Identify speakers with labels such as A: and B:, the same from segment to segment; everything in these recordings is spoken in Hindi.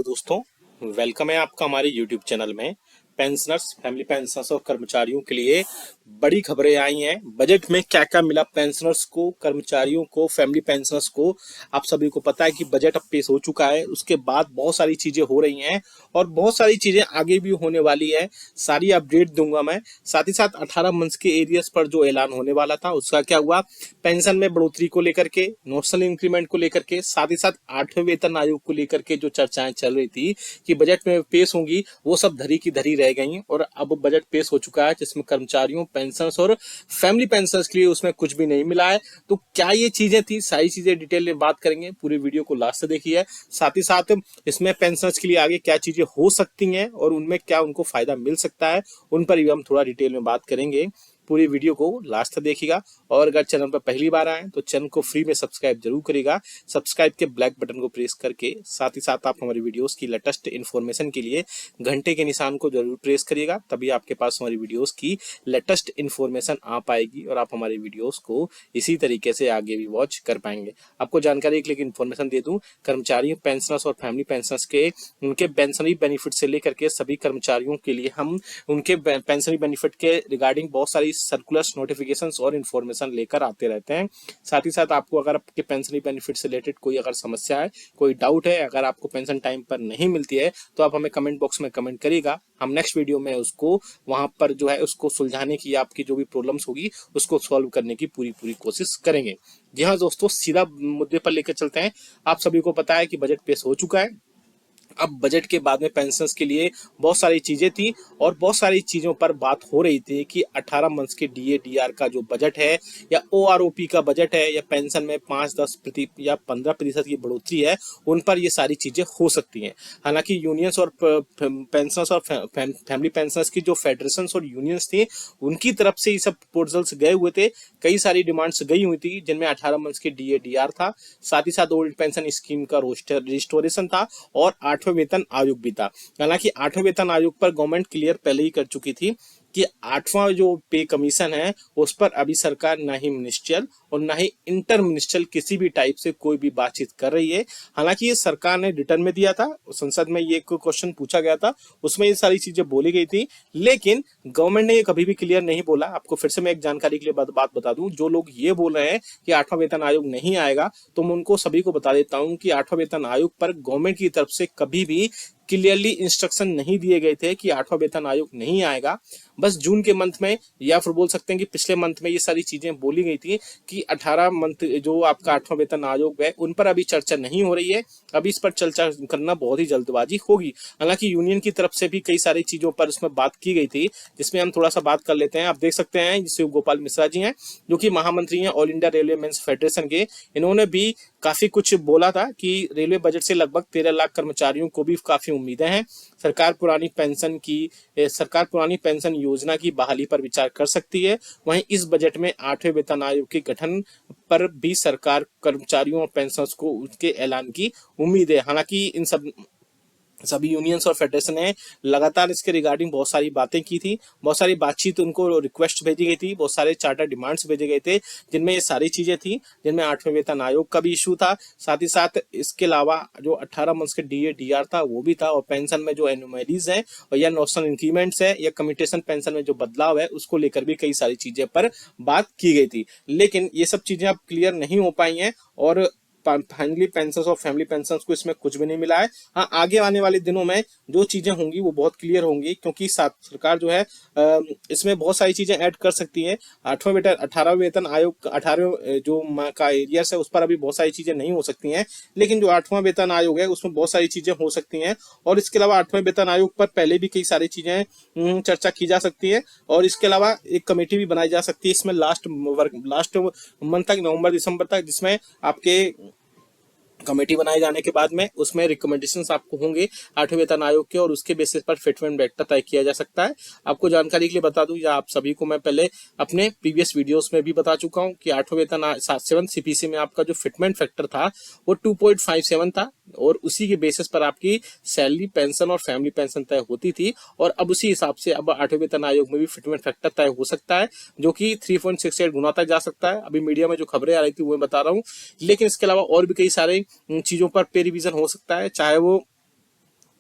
A: दोस्तों, वेलकम है आपका हमारे YouTube चैनल में। पेंशनर्स, फैमिली पेंशनर्स और कर्मचारियों के लिए बड़ी खबरें आई हैं। बजट में क्या क्या मिला पेंशनर्स को, कर्मचारियों को, फैमिली पेंशनर्स को। आप सभी को पता है कि बजट अब पेश हो चुका है। उसके बाद बहुत सारी चीजें हो रही हैं और बहुत सारी चीजें आगे भी होने वाली है। सारी अपडेट दूंगा मैं। साथ ही साथ 18 मंथ्स के एरियर्स पर जो ऐलान होने वाला था उसका क्या हुआ, पेंशन में बढ़ोतरी को लेकर के, नोशनल इंक्रीमेंट को लेकर के, साथ ही साथ 8वें वेतन आयोग को लेकर के जो चर्चाएं चल रही थी कि बजट में पेश होंगी, वो सब धरी की धरी रह गई और अब बजट पेश हो चुका है जिसमें कर्मचारियों, पेंशनर्स और फैमिली पेंशनर्स के लिए उसमें कुछ भी नहीं मिला है। तो क्या ये चीजें थी, सारी चीजें डिटेल में बात करेंगे। पूरी वीडियो को लास्ट से देखिए। साथ ही साथ इसमें पेंशनर्स के लिए आगे क्या चीजें हो सकती हैं और उनमें क्या उनको फायदा मिल सकता है, उन पर भी हम थोड़ा डिटेल में बात करेंगे। पूरी वीडियो को लास्ट तक देखिएगा और अगर चैनल पर पहली बार आए तो चैनल को फ्री में सब्सक्राइब जरूर करिएगा। सब्सक्राइब के ब्लैक बटन को प्रेस करके साथ ही साथ आप हमारी वीडियोस की लेटेस्ट इन्फॉर्मेशन के लिए घंटे के निशान को जरूर प्रेस करिएगा, तभी आपके पास हमारी वीडियोस की लेटेस्ट इन्फॉर्मेशन आ पाएगी और आप हमारी वीडियोस को इसी तरीके से आगे भी वॉच कर पाएंगे। आपको जानकारी एक लेकिन इन्फॉर्मेशन दे दूं, कर्मचारियों, पेंशनर्स और फैमिली पेंशनर्स के उनके पेंशनरी बेनिफिट से लेकर के सभी कर्मचारियों के लिए हम उनके पेंशनरी बेनिफिट के रिगार्डिंग बहुत सारी सर्कुलर्स, नोटिफिकेशंस और इन्फॉर्मेशन लेकर आते रहते हैं। साथ ही साथ आपको अगर आपके पेंशनरी बेनिफिट से रिलेटेड कोई अगर समस्या है, कोई डाउट है, अगर आपको पेंशन टाइम पर नहीं मिलती है तो आप हमें कमेंट बॉक्स में कमेंट करिएगा। हम नेक्स्ट वीडियो में उसको वहां पर जो है उसको सुलझाने की, आपकी जो भी प्रॉब्लम्स होगी उसको सॉल्व करने की पूरी कोशिश करेंगे। जी हाँ दोस्तों, सीधा मुद्दे पर लेकर चलते हैं। आप सभी को पता है कि बजट पेश हो चुका है। अब बजट के बाद में पेंशनर्स के लिए बहुत सारी चीजें थी और बहुत सारी चीजों पर बात हो रही थी कि 18 मंथ्स के डीए डीआर का जो बजट है या ओआरओपी का बजट है या पेंशन में 5-10% या 15% की बढ़ोतरी है, उन पर ये सारी चीजें हो सकती हैं। हालांकि यूनियंस और पेंशनर्स और फैमिली पेंशनर्स की जो फेडरेशन और यूनियंस थी, उनकी तरफ से ये सब प्रपोजल्स गए हुए थे। कई सारी डिमांड्स गई हुई थी जिनमें 18 मंथ्स के डीए डीआर था, साथ ही साथ ओल्ड पेंशन स्कीम का रिस्टोरेशन था और 8वें वेतन आयोग भी था। हालांकि 8वें वेतन आयोग पर गवर्नमेंट क्लियर पहले ही कर चुकी थी कि 8वां जो पे कमीशन है उस पर अभी सरकार ना ही मिनिस्ट्रियल और ना ही इंटर मिनिस्ट्रियल किसी भी टाइप से कोई भी बातचीत कर रही है। हालांकि ये सरकार ने रिटर्न में दिया था, संसद में ये क्वेश्चन पूछा गया था, उसमें ये सारी चीजें बोली गई थी, लेकिन गवर्नमेंट ने ये कभी भी क्लियर नहीं बोला। आपको फिर से मैं एक जानकारी के लिए बात बता दूं, जो लोग ये बोल रहे हैं कि 8वां वेतन आयोग नहीं आएगा, तो मैं उनको सभी को बता देता हूं कि 8वां वेतन आयोग पर गवर्नमेंट की तरफ से कभी भी क्लियरली इंस्ट्रक्शन नहीं दिए गए थे कि 8वां वेतन आयोग नहीं आएगा। बस जून के मंथ में या फिर बोल सकते हैं कि पिछले मंथ में ये सारी चीजें बोली गई थी कि 18 मंथ जो आपका 8वां वेतन आयोग है उन पर अभी चर्चा नहीं हो रही है, अभी इस पर चर्चा करना बहुत ही जल्दबाजी होगी। हालांकि यूनियन की तरफ से भी कई सारी चीजों पर उसमें बात की गई थी, जिसमें हम थोड़ा सा बात कर लेते हैं। आप देख सकते हैं शिव गोपाल मिश्रा जी हैं जो कि महामंत्री हैं all India railway men's federation के। इन्होंने भी काफी कुछ बोला था कि रेलवे बजट से लगभग 13 लाख कर्मचारियों को भी काफी उम्मीदें हैं। सरकार पुरानी पेंशन योजना की बहाली पर विचार कर सकती है। वहीं इस बजट में 8वें वेतन आयोग के गठन पर भी सरकार कर्मचारियों और पेंशनर्स को उसके ऐलान की उम्मीद है। हालांकि इन सभी यूनियंस और फेडरेशन ने लगातार इसके रिगार्डिंग बहुत सारी बातें की थी, बहुत सारी बातचीत, उनको रिक्वेस्ट भेजी गई थी, बहुत सारे चार्टर डिमांड्स भेजे गए थे जिनमें ये सारी चीजें थी, जिनमें 8वें वेतन आयोग का भी इशू था। साथ ही साथ इसके अलावा जो 18 मंथ्स के डीए डीआर था वो भी था और पेंशन में जो एनुमरीज है और या नोशनल इंक्रीमेंट्स है या कम्यूटेशन पेंशन में जो बदलाव है उसको लेकर भी कई सारी चीजें पर बात की गई थी, लेकिन ये सब चीजें अब क्लियर नहीं हो पाई हैं और फाइनली पेंशनर्स और फैमिली पेंशनर्स को इसमें कुछ भी नहीं मिला है। हाँ, आगे आने वाले दिनों में जो चीजें होंगी वो बहुत क्लियर होंगी, क्योंकि सरकार जो है इसमें बहुत सारी चीजें ऐड कर सकती है। 18वें वेतन आयोग 18वें जो का एरियर्स है उस पर अभी बहुत सारी चीजें नहीं हो सकती हैं, लेकिन जो 8वां वेतन आयोग है उसमें बहुत सारी चीजें हो सकती हैं। और इसके अलावा 8वें वेतन आयोग पर पहले भी कई सारी चीजें चर्चा की जा सकती है और इसके अलावा एक कमेटी भी बनाई जा सकती है इसमें लास्ट मंथ तक, नवंबर दिसंबर तक, जिसमें आपके कमेटी बनाए जाने के बाद में उसमें रिकमेंडेशंस आपको होंगे 8वें वेतन आयोग के और उसके बेसिस पर फिटमेंट फैक्टर तय किया जा सकता है। आपको जानकारी के लिए बता दूं या आप सभी को मैं पहले अपने प्रीवियस वीडियोस में भी बता चुका हूं कि 8वें वेतन 7 सीपीसी में आपका जो फिटमेंट फैक्टर था वो 2.57 था और उसी के बेसिस पर आपकी सैलरी, पेंशन और फैमिली पेंशन तय होती थी। और अब उसी हिसाब से अब 8वें वेतन आयोग में भी फिटमेंट फैक्टर तय हो सकता है जो कि 3.68 गुना तक जा सकता है। अभी मीडिया में जो खबरें आ रही थी वो मैं बता रहा हूँ, लेकिन इसके अलावा और भी कई सारे चीजों पर पे रिवीजन हो सकता है, चाहे वो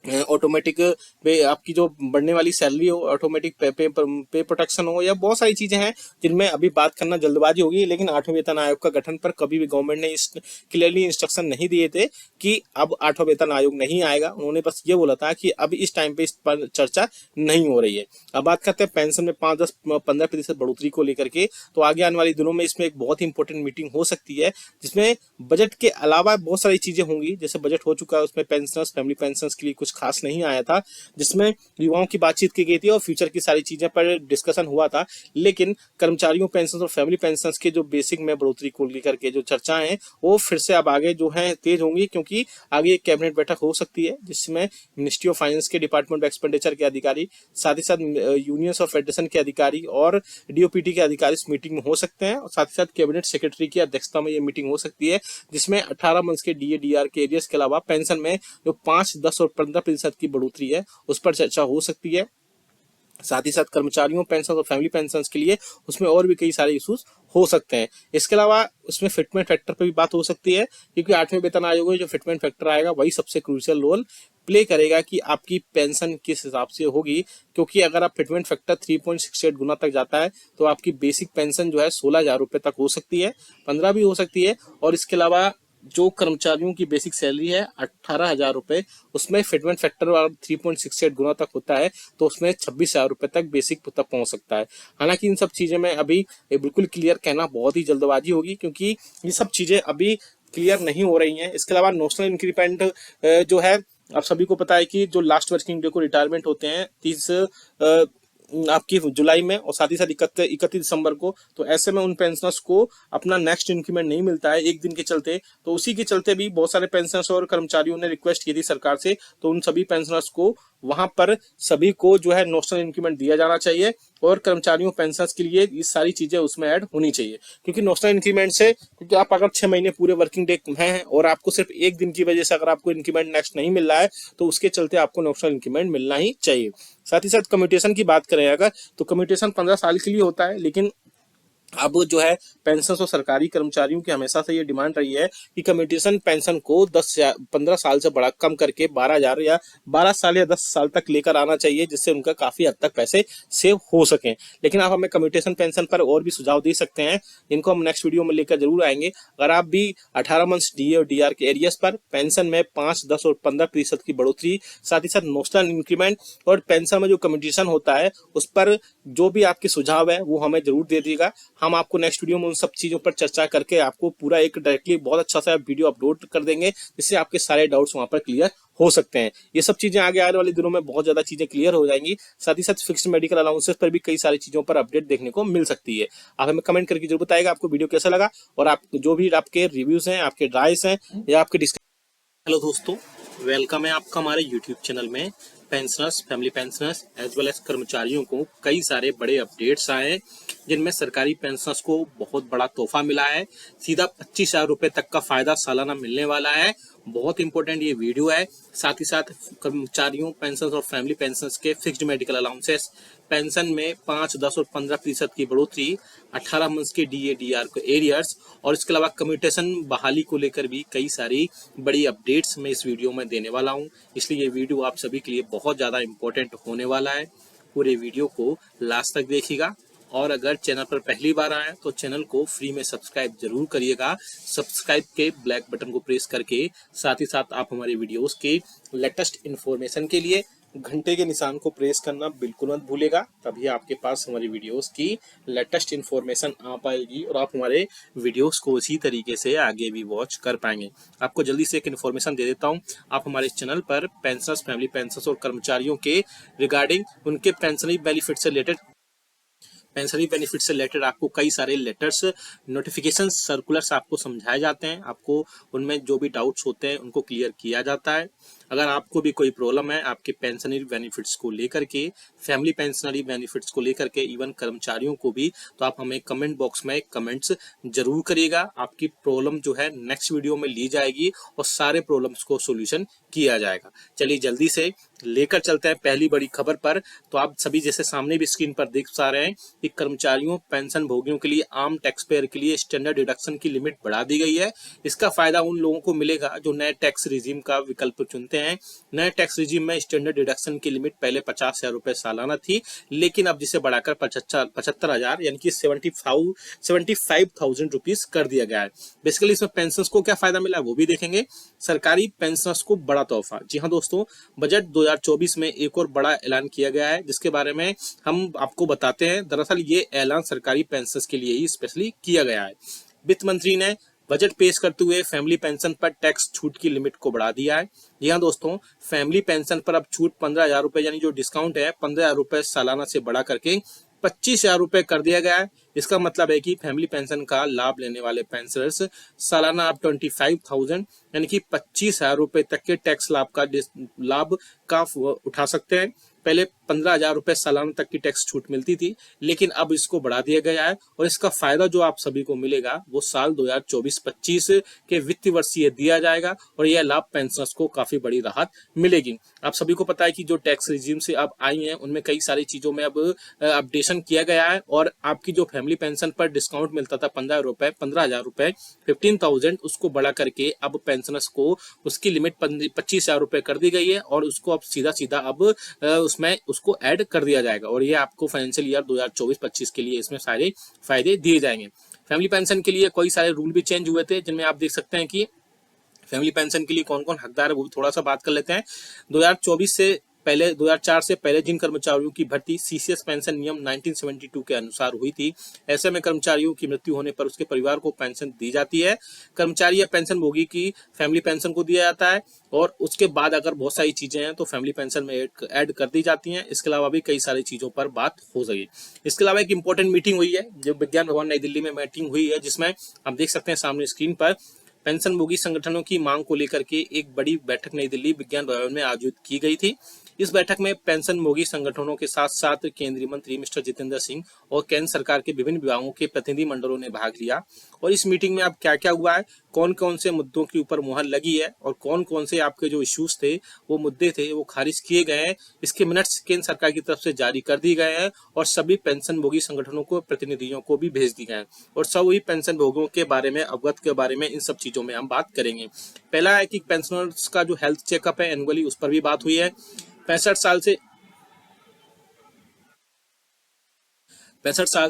A: ऑटोमेटिक पे आपकी जो बढ़ने वाली सैलरी हो, ऑटोमेटिक पे प्रोटेक्शन हो, या बहुत सारी चीजें हैं जिनमें अभी बात करना जल्दबाजी होगी। लेकिन 8वें वेतन आयोग का गठन पर कभी भी गवर्नमेंट ने इस क्लियरली इंस्ट्रक्शन नहीं दिए थे कि अब 8वां वेतन आयोग नहीं आएगा। उन्होंने बस ये बोला था कि अब इस टाइम पे इस पर चर्चा नहीं हो रही है। अब बात करते हैं पेंशन में 5, 10, 15% बढ़ोतरी को लेकर के। तो आगे आने वाले दिनों में इसमें एक बहुत ही इंपॉर्टेंट मीटिंग हो सकती है, जिसमें बजट के अलावा बहुत सारी चीजें होंगी। जैसे बजट हो चुका है, उसमें पेंशनर्स फैमिली पेंशनर्स के लिए कुछ खास नहीं आया था, जिसमें युवाओं की बातचीत की गई थी और फ्यूचर की सारी चीजें पर डिस्कशन हुआ था। लेकिन कर्मचारियों पेंशन और फैमिली पेंशन के जो बेसिक में बढ़ोतरी को लेकर के जो चर्चाएं हैं वो फिर से अब आगे जो है तेज होंगी, क्योंकि आगे एक कैबिनेट बैठक हो सकती है जिसमें मिनिस्ट्री ऑफ फाइनेंस के डिपार्टमेंट ऑफ एक्सपेंडिचर के अधिकारी, साथ ही साथ यूनियंस ऑफ फेडरेशन के अधिकारी और डीओपीटी के अधिकारी इस मीटिंग में हो सकते हैं। और साथ ही साथ कैबिनेट सेक्रेटरी की अध्यक्षता में ये मीटिंग हो सकती है, जिसमें 18 मंथ्स के डीए डीआर के एरियर्स के अलावा पेंशन में जो 5, 10 और 15% की बढ़ोतरी है उस पर चर्चा हो सकती है। साथ ही साथ कर्मचारियों पेंशन और फैमिली पेंशन के लिए उसमें और भी कई सारे इश्यूज हो सकते हैं। इसके अलावा उसमें फिटमेंट फैक्टर पर भी बात हो सकती है, क्योंकि 8वें वेतन आयोग में जो फिटमेंट फैक्टर आएगा वही सबसे क्रूशियल रोल प्ले करेगा कि आपकी पेंशन किस हिसाब से होगी। क्योंकि अगर आप फिटमेंट फैक्टर 3.68 गुना तक जाता है तो आपकी बेसिक पेंशन जो है 16,000 रुपए तक हो सकती है, 15 भी हो सकती है। और इसके अलावा जो कर्मचारियों की बेसिक सैलरी है 18,000 रुपए, उसमें फिटमेंट फैक्टर 3.68 गुना तक होता है तो उसमें 26,000 रुपए तक बेसिक तक पहुंच सकता है। हालांकि इन सब चीजें में अभी बिल्कुल क्लियर कहना बहुत ही जल्दबाजी होगी, क्योंकि ये सब चीजें अभी क्लियर नहीं हो रही हैं। इसके अलावा नेशनल इंक्रीमेंट जो है, आप सभी को पता है कि जो लास्ट वर्किंग डे को रिटायरमेंट होते हैं 30 आपकी जुलाई में और साथ ही साथ 31 दिसंबर को, तो ऐसे में उन पेंशनर्स को अपना नेक्स्ट इंक्रीमेंट नहीं मिलता है एक दिन के चलते। तो उसी के चलते भी बहुत सारे पेंशनर्स और कर्मचारियों ने रिक्वेस्ट की थी सरकार से, तो उन सभी पेंशनर्स को वहां पर सभी को जो है नेशनल इंक्रीमेंट दिया जाना चाहिए और कर्मचारियों पेंशनर्स के लिए ये सारी चीजें उसमें ऐड होनी चाहिए। क्योंकि नेशनल इंक्रीमेंट से, क्योंकि आप अगर 6 महीने पूरे वर्किंग डे हैं और आपको सिर्फ एक दिन की वजह से अगर आपको इंक्रीमेंट नेक्स्ट नहीं मिल रहा है तो उसके चलते आपको नेशनल इंक्रीमेंट मिलना ही चाहिए। साथ ही साथ कम्यूटेशन की बात करें अगर, तो कम्यूटेशन 15 साल के लिए होता है, लेकिन अब जो है पेंशन और सरकारी कर्मचारियों की हमेशा से ये डिमांड रही है कि कम्यूटेशन पेंशन को 15 साल से बड़ा कम करके 12,000 या 12 साल या 10 साल तक लेकर आना चाहिए, जिससे उनका काफी हद तक पैसे सेव हो सकें। लेकिन आप हमें कम्यूटेशन पेंशन पर और भी सुझाव दे सकते हैं, जिनको हम नेक्स्ट वीडियो में लेकर जरूर आएंगे। अगर आप भी 18 मंथ्स डीए और डीआर के एरियस पर पेंशन में 5, 10 और 15% की बढ़ोतरी, साथ ही साथ नेशनल इंक्रीमेंट और पेंशन में जो कम्यूटेशन होता है उस पर जो भी आपके सुझाव है वो हमें जरूर दे दीजिएगा। हम आपको नेक्स्ट वीडियो में उन सब चीजों पर चर्चा करके आपको पूरा एक डायरेक्टली बहुत अच्छा सा वीडियो अपलोड कर देंगे, जिससे आपके सारे डाउट्स वहां पर क्लियर हो सकते हैं। ये सब चीजें आगे आने वाले दिनों में बहुत ज्यादा चीजें क्लियर हो जाएंगी। साथ ही साथ फिक्स्ड मेडिकल अलाउंसेस पर भी कई सारी चीजों पर अपडेट देखने को मिल सकती है। आप हमें कमेंट करके जरूर बताएगा आपको वीडियो कैसा लगा, और आप जो भी आपके रिव्यूज हैं, आपके राइस हैं या आपके हेलो दोस्तों, वेलकम है आपका हमारे यूट्यूब चैनल में। Pensioners, family pensioners as well as कर्मचारियों को कई सारे बड़े अपडेट्स आए हैं, जिनमें सरकारी पेंशनर्स को बहुत बड़ा तोहफा मिला है। सीधा 25,000 रुपए तक का फायदा सालाना मिलने वाला है। बहुत इंपॉर्टेंट ये वीडियो है। साथ ही साथ कर्मचारियों पेंशन और फैमिली पेंशन के फिक्स्ड मेडिकल अलाउंसेस, पेंशन में 5, 10 और 15% की बढ़ोतरी, 18 मंथ्स के डीए डीआर को एरियर्स, और इसके अलावा कम्यूटेशन बहाली को लेकर भी कई सारी बड़ी अपडेट्स मैं इस वीडियो में देने वाला हूं। इसलिए ये वीडियो आप सभी के लिए बहुत ज़्यादा इंपॉर्टेंट होने वाला है। पूरे वीडियो को लास्ट तक देखिएगा, और अगर चैनल पर पहली बार आए तो चैनल को फ्री में सब्सक्राइब जरूर करिएगा। सब्सक्राइब के ब्लैक बटन को प्रेस करके साथ ही साथ आप हमारे वीडियोस के लेटेस्ट इन्फॉर्मेशन के लिए घंटे के निशान को प्रेस करना बिल्कुल मत भूलेगा, तभी आपके पास हमारी वीडियोस की लेटेस्ट इन्फॉर्मेशन आ पाएगी और आप हमारे वीडियोस को इसी तरीके से आगे भी वॉच कर पाएंगे। आपको जल्दी से एक इन्फॉर्मेशन दे देता हूं। आप हमारे इस चैनल पर पेंशनर्स, फैमिली पेंशनर्स और कर्मचारियों के रिगार्डिंग उनके पेंशनरी बेनिफिट से रिलेटेड आपको कई सारे लेटर्स, नोटिफिकेशन, सर्कुलर्स आपको समझाए जाते हैं। आपको उनमें जो भी डाउट्स होते हैं उनको क्लियर किया जाता है। अगर आपको भी कोई प्रॉब्लम है आपके पेंशनरी बेनिफिट्स को लेकर के, फैमिली पेंशनरी बेनिफिट्स को लेकर के, इवन कर्मचारियों को भी, तो आप हमें कमेंट बॉक्स में कमेंट्स जरूर करिएगा। आपकी प्रॉब्लम जो है नेक्स्ट वीडियो में ली जाएगी और सारे प्रॉब्लम्स को सोल्यूशन किया जाएगा। चलिए जल्दी से लेकर चलते हैं पहली बड़ी खबर पर। तो आप सभी जैसे सामने भी स्क्रीन पर देख पा रहे हैं कि कर्मचारियों, पेंशन भोगियों के लिए, आम टैक्स पेयर के लिए स्टैंडर्ड डिडक्शन की लिमिट बढ़ा दी गई है। इसका फायदा उन लोगों को मिलेगा जो नए टैक्स रिजीम का विकल्प चुनते हैं, नए टैक्स रिजीम में स्टैंडर्ड डिडक्शन की लिमिट पहले 50,000 रुपए सालाना थी, लेकिन अब जिसे बढ़ाकर 75,000 यानी कि 75,000 रुपीज कर दिया गया है। बेसिकली इसमें पेंशनर्स को क्या फायदा मिला वो भी देखेंगे। सरकारी पेंशनर्स को बड़ा तोहफा। जी हाँ दोस्तों, बजट 2024 में एक और बड़ा ऐलान किया गया है, जिसके बारे में हम आपको बताते हैं। दरअसल ये ऐलान सरकारी पेंशनर्स के लिए ही स्पेशली किया गया है। वित्त मंत्री ने बजट पेश करते हुए फैमिली पेंशन पर टैक्स छूट की लिमिट को बढ़ा दिया है। जी हाँ दोस्तों, फैमिली पेंशन पर अब छूट 15,000 रुपए यानी जो डिस्काउंट है 15,000 रुपए सालाना से बढ़ा करके 25,000 रुपए कर दिया गया है। इसका मतलब है कि फैमिली पेंशन का लाभ लेने वाले पेंशनर्स सालाना अब 25,000 यानी कि 25,000 रुपए तक के टैक्स लाभ का उठा सकते हैं। पहले 15,000 रुपए सालाना तक की टैक्स छूट मिलती थी, लेकिन अब इसको बढ़ा दिया गया है और इसका फायदा जो आप सभी को मिलेगा वो साल 2024-25 के वित्तीय वर्ष ये दिया जाएगा और यह लाभ पेंशनर्स को काफी बड़ी राहत मिलेगी। आप सभी को पता है कि जो टैक्स रिजीम से अब आई हैं उनमें कई सारी चीजों में अब अपडेशन किया गया है और आपकी जो फैमिली पेंशन पर डिस्काउंट मिलता था 15,000 रुपए 15,000, उसको बढ़ा करके अब पेंशनर्स को उसकी लिमिट 25,000 रुपए कर दी गई है और उसको अब सीधा सीधा अब उसमें उसको ऐड कर दिया जाएगा और ये आपको फाइनेंशियल ईयर 2024-25 के लिए इसमें सारे फायदे दिए जाएंगे। फैमिली पेंशन के लिए कई सारे रूल भी चेंज हुए थे, जिनमें आप देख सकते हैं कि फैमिली पेंशन के लिए कौन कौन हकदार है वो भी थोड़ा सा बात कर लेते हैं। 2004 से पहले जिन कर्मचारियों की भर्ती सीसीएस पेंशन नियम 1972 के अनुसार हुई थी, ऐसे में कर्मचारियों की मृत्यु होने पर उसके परिवार को पेंशन दी जाती है। कर्मचारी या पेंशन भोगी की फैमिली पेंशन को दिया जाता है और उसके बाद अगर बहुत सारी चीजें हैं तो फैमिली पेंशन में ऐड कर दी जाती हैं। इसके अलावा भी कई सारी चीजों पर बात हो सकी। इसके अलावा एक इंपॉर्टेंट मीटिंग हुई है, जो विज्ञान भवन नई दिल्ली में मीटिंग हुई है, जिसमें आप देख सकते हैं सामने स्क्रीन पर पेंशन भोगी संगठनों की मांग को लेकर के एक बड़ी बैठक नई दिल्ली विज्ञान भवन में आयोजित की गई थी। इस बैठक में पेंशन भोगी संगठनों के साथ साथ केंद्रीय मंत्री मिस्टर जितेंद्र सिंह और केंद्र सरकार के विभिन्न विभागों के प्रतिनिधि मंडलों ने भाग लिया। और इस मीटिंग में अब क्या क्या हुआ है, कौन कौन से मुद्दों के ऊपर मुहर लगी है और कौन कौन से आपके जो इश्यूज थे, वो मुद्दे थे, वो खारिज किए गए हैं, इसके मिनट्स केंद्र सरकार की तरफ से जारी कर दी गए हैं और सभी पेंशन भोगी संगठनों को प्रतिनिधियों को भी भेज दिए गए हैं और सभी पेंशन भोगियों के बारे में अवगत के बारे में इन सब चीजों में हम बात करेंगे। पहला है कि पेंशनर्स का जो हेल्थ चेकअप है एनुअली, उस पर भी बात हुई है। 65 साल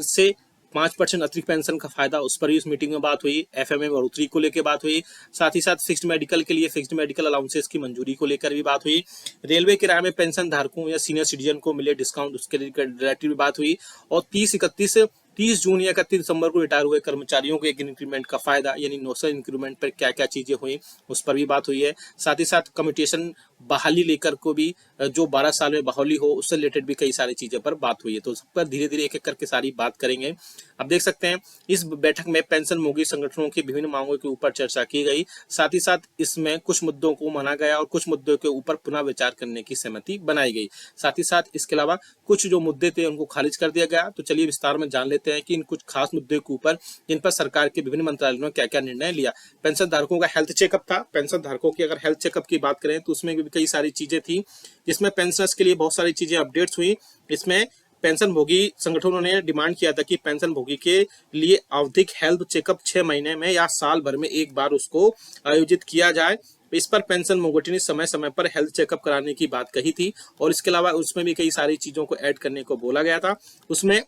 A: से 5% अतिरिक्त पेंशन का फायदा, उस पर भी इस मीटिंग में बात हुई। एफएमए में बढ़ोतरी को लेकर बात हुई। साथ ही साथ फिक्स्ड मेडिकल के लिए फिक्स्ड मेडिकल अलाउंसेस की मंजूरी को लेकर भी बात हुई। रेलवे किराए में पेंशन धारकों या सीनियर सिटीजन को मिले डिस्काउंट, उसके रिलेटेड भी बात हुई। और 30 जून या 31 दिसंबर को रिटायर हुए कर्मचारियों को एक इंक्रीमेंट का फायदा यानी नौसर इंक्रीमेंट पर क्या क्या चीजें हुई, उस पर भी बात हुई है। साथ ही साथ कम्यूटेशन बहाली लेकर को भी, जो 12 साल में बहाली हो, उससे रिलेटेड भी कई सारी चीजें पर बात हुई है। तो उस पर धीरे धीरे एक एक करके सारी बात करेंगे। अब देख सकते हैं इस बैठक में पेंशन भोगी संगठनों की विभिन्न मांगों के ऊपर चर्चा की गई। साथ ही साथ इसमें कुछ मुद्दों को माना गया और कुछ मुद्दों के ऊपर पुनः विचार करने की सहमति बनाई गई। साथ ही साथ इसके अलावा कुछ जो मुद्दे थे उनको खारिज कर दिया गया। तो चलिए विस्तार में जान लेते हैं कि इन कुछ खास मुद्दों के ऊपर जिन पर सरकार के विभिन्न मंत्रालयों ने क्या क्या निर्णय लिया। पेंशन धारकों का हेल्थ चेकअप था। पेंशन धारकों की अगर हेल्थ चेकअप की बात करें तो उसमें भी कई सारी चीजें थी, जिसमें पेंशनर्स के लिए बहुत सारी चीजें अपडेट्स हुई। इसमें पेंशन भोगी संगठनों ने डिमांड किया था कि पेंशन भोगी के लिए आवधिक हेल्थ चेकअप 6 महीने में या साल भर में एक बार उसको आयोजित किया जाए। इस पर पेंशन भोगी ने समय समय पर हेल्थ चेकअप कराने की बात कही थी और इसके अलावा उसमें भी कई सारी चीजों को ऐड करने को बोला गया था। उसमें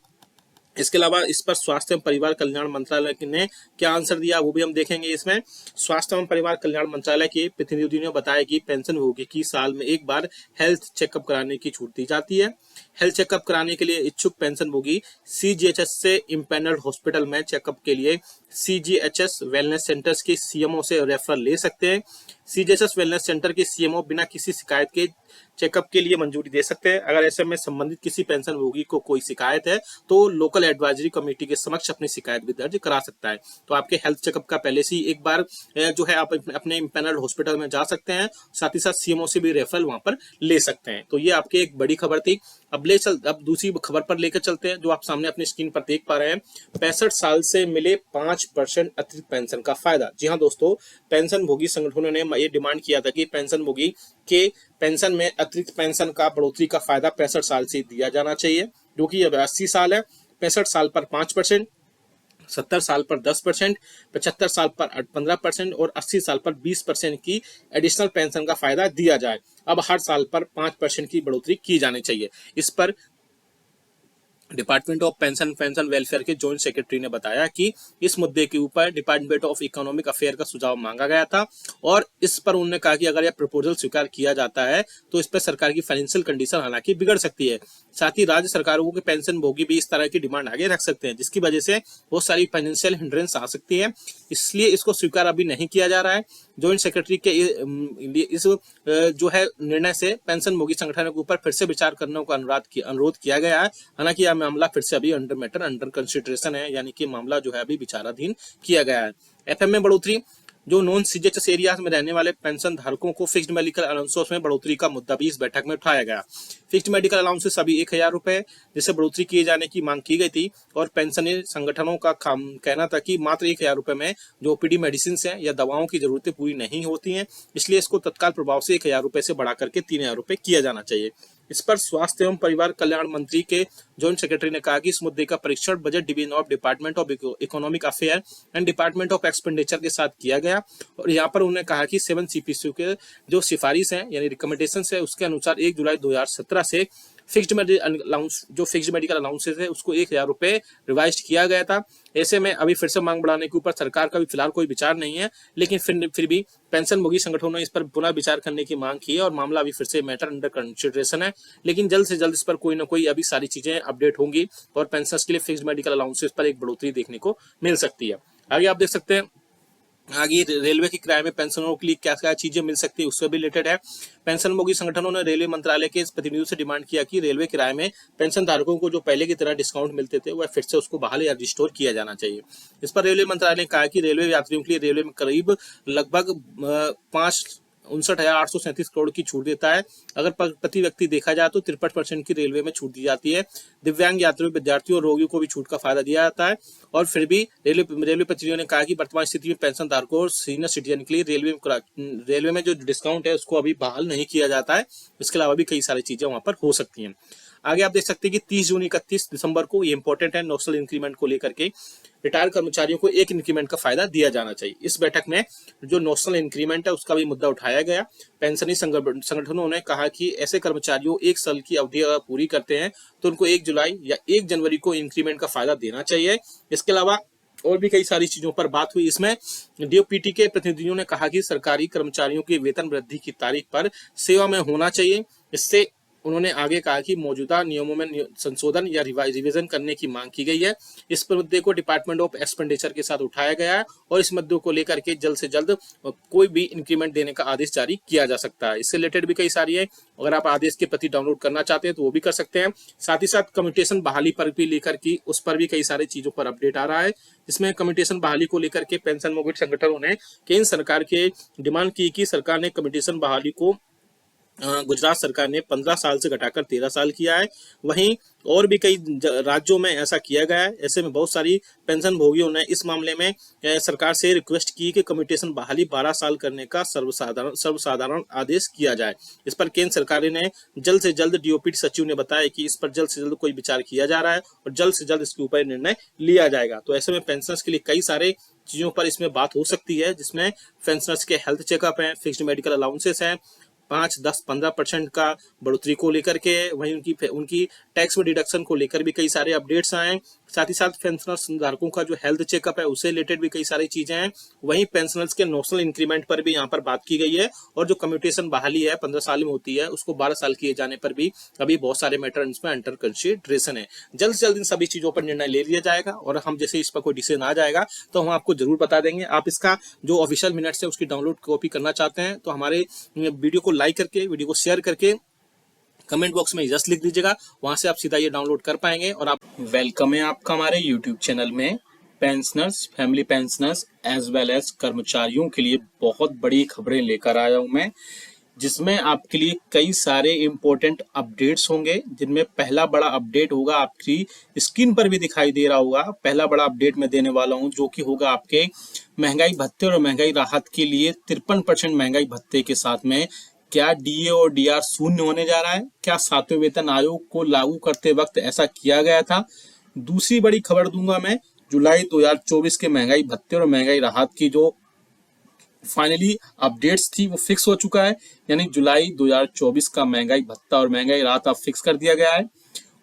A: इसके अलावा इस पर स्वास्थ्य एवं परिवार कल्याण मंत्रालय ने क्या आंसर दिया वो भी हम देखेंगे। इसमें स्वास्थ्य एवं परिवार कल्याण मंत्रालय के प्रतिनिधि ने बताया कि पेंशन भोगी की साल में एक बार हेल्थ चेकअप कराने की छूट दी जाती है। हेल्थ चेकअप कराने के लिए इच्छुक पेंशन भोगी सीजीएचएस से इम्पैनल्ड हॉस्पिटल में चेकअप के लिए सीजीएचएस वेलनेस सेंटर्स के सीएमओ से रेफर ले सकते हैं। सीजीएचएस वेलनेस सेंटर के सीएमओ बिना किसी शिकायत के चेकअप के लिए मंजूरी दे सकते हैं। अगर ऐसे में संबंधित किसी पेंशन भोगी को कोई शिकायत है तो लोकल एडवाइजरी कमेटी के समक्ष अपनी शिकायत भी दर्ज करा सकता है। तो आपके हेल्थ चेकअप का पहले से ही एक बार जो है आप अपने इम्पैनल्ड हॉस्पिटल में जा सकते हैं, साथ ही साथ सीएमओ से भी रेफरल वहां पर ले सकते हैं। तो ये आपकी एक बड़ी खबर थी। अब दूसरी खबर पर लेकर चलते हैं, जो आप सामने अपनी स्क्रीन पर देख पा रहे हैं। 65 साल से मिले 5% अतिरिक्त पेंशन का फायदा। जी हाँ दोस्तों, पेंशन भोगी संगठनों ने ये डिमांड किया था कि पेंशन भोगी के पेंशन में अतिरिक्त पेंशन का बढ़ोतरी का फायदा 65 साल से दिया जाना चाहिए, जो कि अब 80 साल है। 65 साल पर 5%, 70 साल पर 10%, 75 साल पर 15% और 80 साल पर 20% की एडिशनल पेंशन का फायदा दिया जाए। अब हर साल पर 5% की बढ़ोतरी की जानी चाहिए। इस पर डिपार्टमेंट ऑफ पेंशन वेलफेयर के जॉइंट सेक्रेटरी ने बताया कि इस मुद्दे के ऊपर डिपार्टमेंट ऑफ इकोनॉमिक अफेयर का सुझाव मांगा गया था और इस पर उन्होंने कहा कि अगर यह प्रपोजल स्वीकार किया जाता है तो इस पर सरकार की फाइनेंशियल कंडीशन हालांकि बिगड़ सकती है। साथ ही राज्य सरकारों के पेंशन भोगी भी इस तरह की डिमांड आगे रख सकते हैं, जिसकी वजह से बहुत सारी फाइनेंशियल हिंड्रेंस आ सकती है। इसलिए इसको स्वीकार अभी नहीं किया जा रहा है। जॉइंट सेक्रेटरी के इस जो है निर्णय से पेंशन भोगी संगठनों के ऊपर फिर से विचार करने का अनुरोध किया गया है। हालांकि यह मामला फिर से अभी अंडर कंसिडरेशन है, यानी कि मामला जो है अभी विचाराधीन किया गया है। एफएम में बढ़ोतरी, जो नॉन सीजीएचएस एरियाज में रहने वाले पेंशन धारकों को फिक्स्ड मेडिकल अलाउंसेस में बढ़ोतरी का मुद्दा भी इस बैठक में उठाया गया। फिक्स्ड मेडिकल अलाउंसेस अभी 1000 रुपए जिससे बढ़ोतरी किए जाने की मांग की गई थी और पेंशनर संगठनों का कहना था कि मात्र 1000 रुपए में जो ओपीडी मेडिसिन है या दवाओं की जरूरतें पूरी नहीं होती हैं, इसलिए इसको तत्काल प्रभाव से 1000 रुपए से बढ़ा करके 3000 रुपए किया जाना चाहिए। इस पर स्वास्थ्य एवं परिवार कल्याण मंत्री के जॉइंट सेक्रेटरी ने कहा कि इस मुद्दे का परीक्षण budget division of department of economic affair and department of expenditure के साथ किया गया और यहाँ पर उन्होंने कहा कि 7 सीपीसी के जो सिफारिश है यानी रिकमेंडेशन है उसके अनुसार 1 जुलाई 2017 से फिक्स्ड मेडिकल अलाउंसेस है उसको 1000 रुपए रिवाइज किया गया था। ऐसे में अभी फिर से मांग बढ़ाने के ऊपर सरकार का भी फिलहाल कोई विचार नहीं है, लेकिन फिर भी पेंशन भोगी संगठनों ने इस पर पुनः विचार करने की मांग की है और मामला अभी फिर से मैटर अंडर कंसिडरेशन है। लेकिन जल्द से जल्द इस पर कोई ना कोई अभी सारी चीजें अपडेट होंगी और पेंशनर्स के लिए फिक्स्ड मेडिकल अलाउंसेस पर एक बढ़ोतरी देखने को मिल सकती है। आगे आप देख सकते हैं, आगे रेलवे के किराए में पेंशनरों के लिए क्या क्या चीजें मिल सकती है उससे भी रिलेटेड है। पेंशन भोगी संगठनों ने रेलवे मंत्रालय के प्रतिनिधियों से डिमांड किया कि रेलवे किराए में पेंशन धारकों को जो पहले की तरह डिस्काउंट मिलते थे वह फिर से उसको बहाल या रिस्टोर किया जाना चाहिए। इस पर रेलवे मंत्रालय ने कहा कि रेलवे यात्रियों के लिए रेलवे में करीब लगभग 59,837 करोड़ की छूट देता है। अगर प्रति व्यक्ति देखा जाए तो 53% की रेलवे में छूट दी जाती है। दिव्यांग यात्रियों, विद्यार्थियों और रोगियों को भी छूट का फायदा दिया जाता है और फिर भी रेलवे प्रतिनिधियों ने कहा कि वर्तमान स्थिति में पेंशन धारकों और सीनियर सिटीजन के लिए रेलवे में जो डिस्काउंट है उसको अभी बहाल नहीं किया जाता है। इसके अलावा भी कई सारी चीजें वहां पर हो सकती हैं। आगे आप देख सकते हैं कि 30 जून 31 दिसंबर को ये इंपॉर्टेंट है, नोशनल इंक्रीमेंट को लेकर के रिटायर कर्मचारियों को एक इंक्रीमेंट का फायदा दिया जाना चाहिए। इस बैठक में जो नोशनल इंक्रीमेंट है उसका भी मुद्दा उठाया गया। पेंशनी संगठनों ने कहा कि ऐसे कर्मचारियों 1 साल की अवधि अगर पूरी करते हैं तो उनको 1 जुलाई या 1 जनवरी को इंक्रीमेंट का फायदा देना चाहिए। इसके अलावा और भी कई सारी चीजों पर बात हुई। इसमें डीओपीटी के प्रतिनिधियों ने कहा कि सरकारी कर्मचारियों की वेतन वृद्धि की तारीख पर सेवा में होना चाहिए। इससे उन्होंने आगे कहा कि मौजूदा नियमों में संशोधन या रिवीजन करने की मांग की गई है। इस मुद्दे को डिपार्टमेंट ऑफ एक्सपेंडिचर के साथ उठाया गया है और इस मुद्दे को लेकर के जल्द से जल्द कोई भी इंक्रीमेंट देने का आदेश जारी किया जा सकता है। इससे रिलेटेड भी कई सारी है, अगर आप आदेश की प्रति डाउनलोड करना चाहते हैं तो वो भी कर सकते हैं। साथ ही साथ कम्यूटेशन बहाली पर भी लेकर की उस पर भी कई सारी चीजों पर अपडेट आ रहा है। इसमें कम्यूटेशन बहाली को लेकर के पेंशन भोगी संगठनों ने केंद्र सरकार के डिमांड की कि सरकार ने कम्यूटेशन बहाली को गुजरात सरकार ने 15 साल से घटाकर 13 साल किया है। वहीं और भी कई राज्यों में ऐसा किया गया है। ऐसे में बहुत सारी पेंशन भोगियों ने इस मामले में सरकार से रिक्वेस्ट की कि कम्यूटेशन बहाली 12 साल करने का सर्वसाधारण आदेश किया जाए। इस पर केंद्र सरकार ने जल्द से जल्द डीओपीटी सचिव ने बताया कि इस पर जल्द से जल्द कोई विचार किया जा रहा है और जल्द से जल्द इसके ऊपर निर्णय लिया जाएगा। तो ऐसे में पेंशनर्स के लिए कई सारे चीजों पर इसमें बात हो सकती है, जिसमें पेंशनर्स के हेल्थ चेकअप है, फिक्स्ड मेडिकल अलाउंसेस है, 5, 10, 15% का बढ़ोतरी को लेकर के, वहीं उनकी टैक्स में डिडक्शन को लेकर भी कई सारे अपडेट्स आए। साथ ही साथ पेंशनर्स धारकों का जो हेल्थ चेकअप है उससे रिलेटेड भी कई सारी चीजें हैं। वहीं पेंशनर्स के नोशनल इंक्रीमेंट पर भी यहाँ पर बात की गई है और जो कम्यूटेशन बहाली है 15 साल में होती है उसको 12 साल किए जाने पर भी अभी बहुत सारे मैटर इसमें अंडर कंसिडरेशन है। जल्द से जल्द इन सभी चीजों पर निर्णय ले लिया जाएगा और हम जैसे इस पर कोई डिसीजन आ जाएगा तो हम आपको जरूर बता देंगे। आप इसका जो ऑफिशियल मिनट्स है उसकी डाउनलोड कॉपी करना चाहते हैं तो हमारे वीडियो को लाइक करके, वीडियो को शेयर करके कमेंट बॉक्स में जस्ट लिख दीजिएगा, वहां से आप सीधा ये डाउनलोड कर पाएंगे। और आप वेलकम है आपका हमारे यूट्यूब चैनल में। Pensioners, family pensioners as well as कर्मचारियों के लिए बहुत बड़ी खबरें लेकर आया हूं मैं, जिसमें आपके लिए कई सारे इंपॉर्टेंट अपडेट्स होंगे। जिनमें पहला बड़ा अपडेट होगा, आपकी स्क्रीन पर भी दिखाई दे रहा होगा। पहला बड़ा अपडेट मैं देने वाला हूं जो कि होगा आपके महंगाई भत्ते और महंगाई राहत के लिए 53% महंगाई भत्ते के साथ में क्या डीए और डीआर शून्य होने जा रहा है? क्या 7वें वेतन आयोग को लागू करते वक्त ऐसा किया गया था? दूसरी बड़ी खबर दूंगा मैं जुलाई 2024 के महंगाई भत्ते और महंगाई राहत की जो फाइनली अपडेट्स थी वो फिक्स हो चुका है। यानी जुलाई 2024 का महंगाई भत्ता और महंगाई राहत अब फिक्स कर दिया गया है।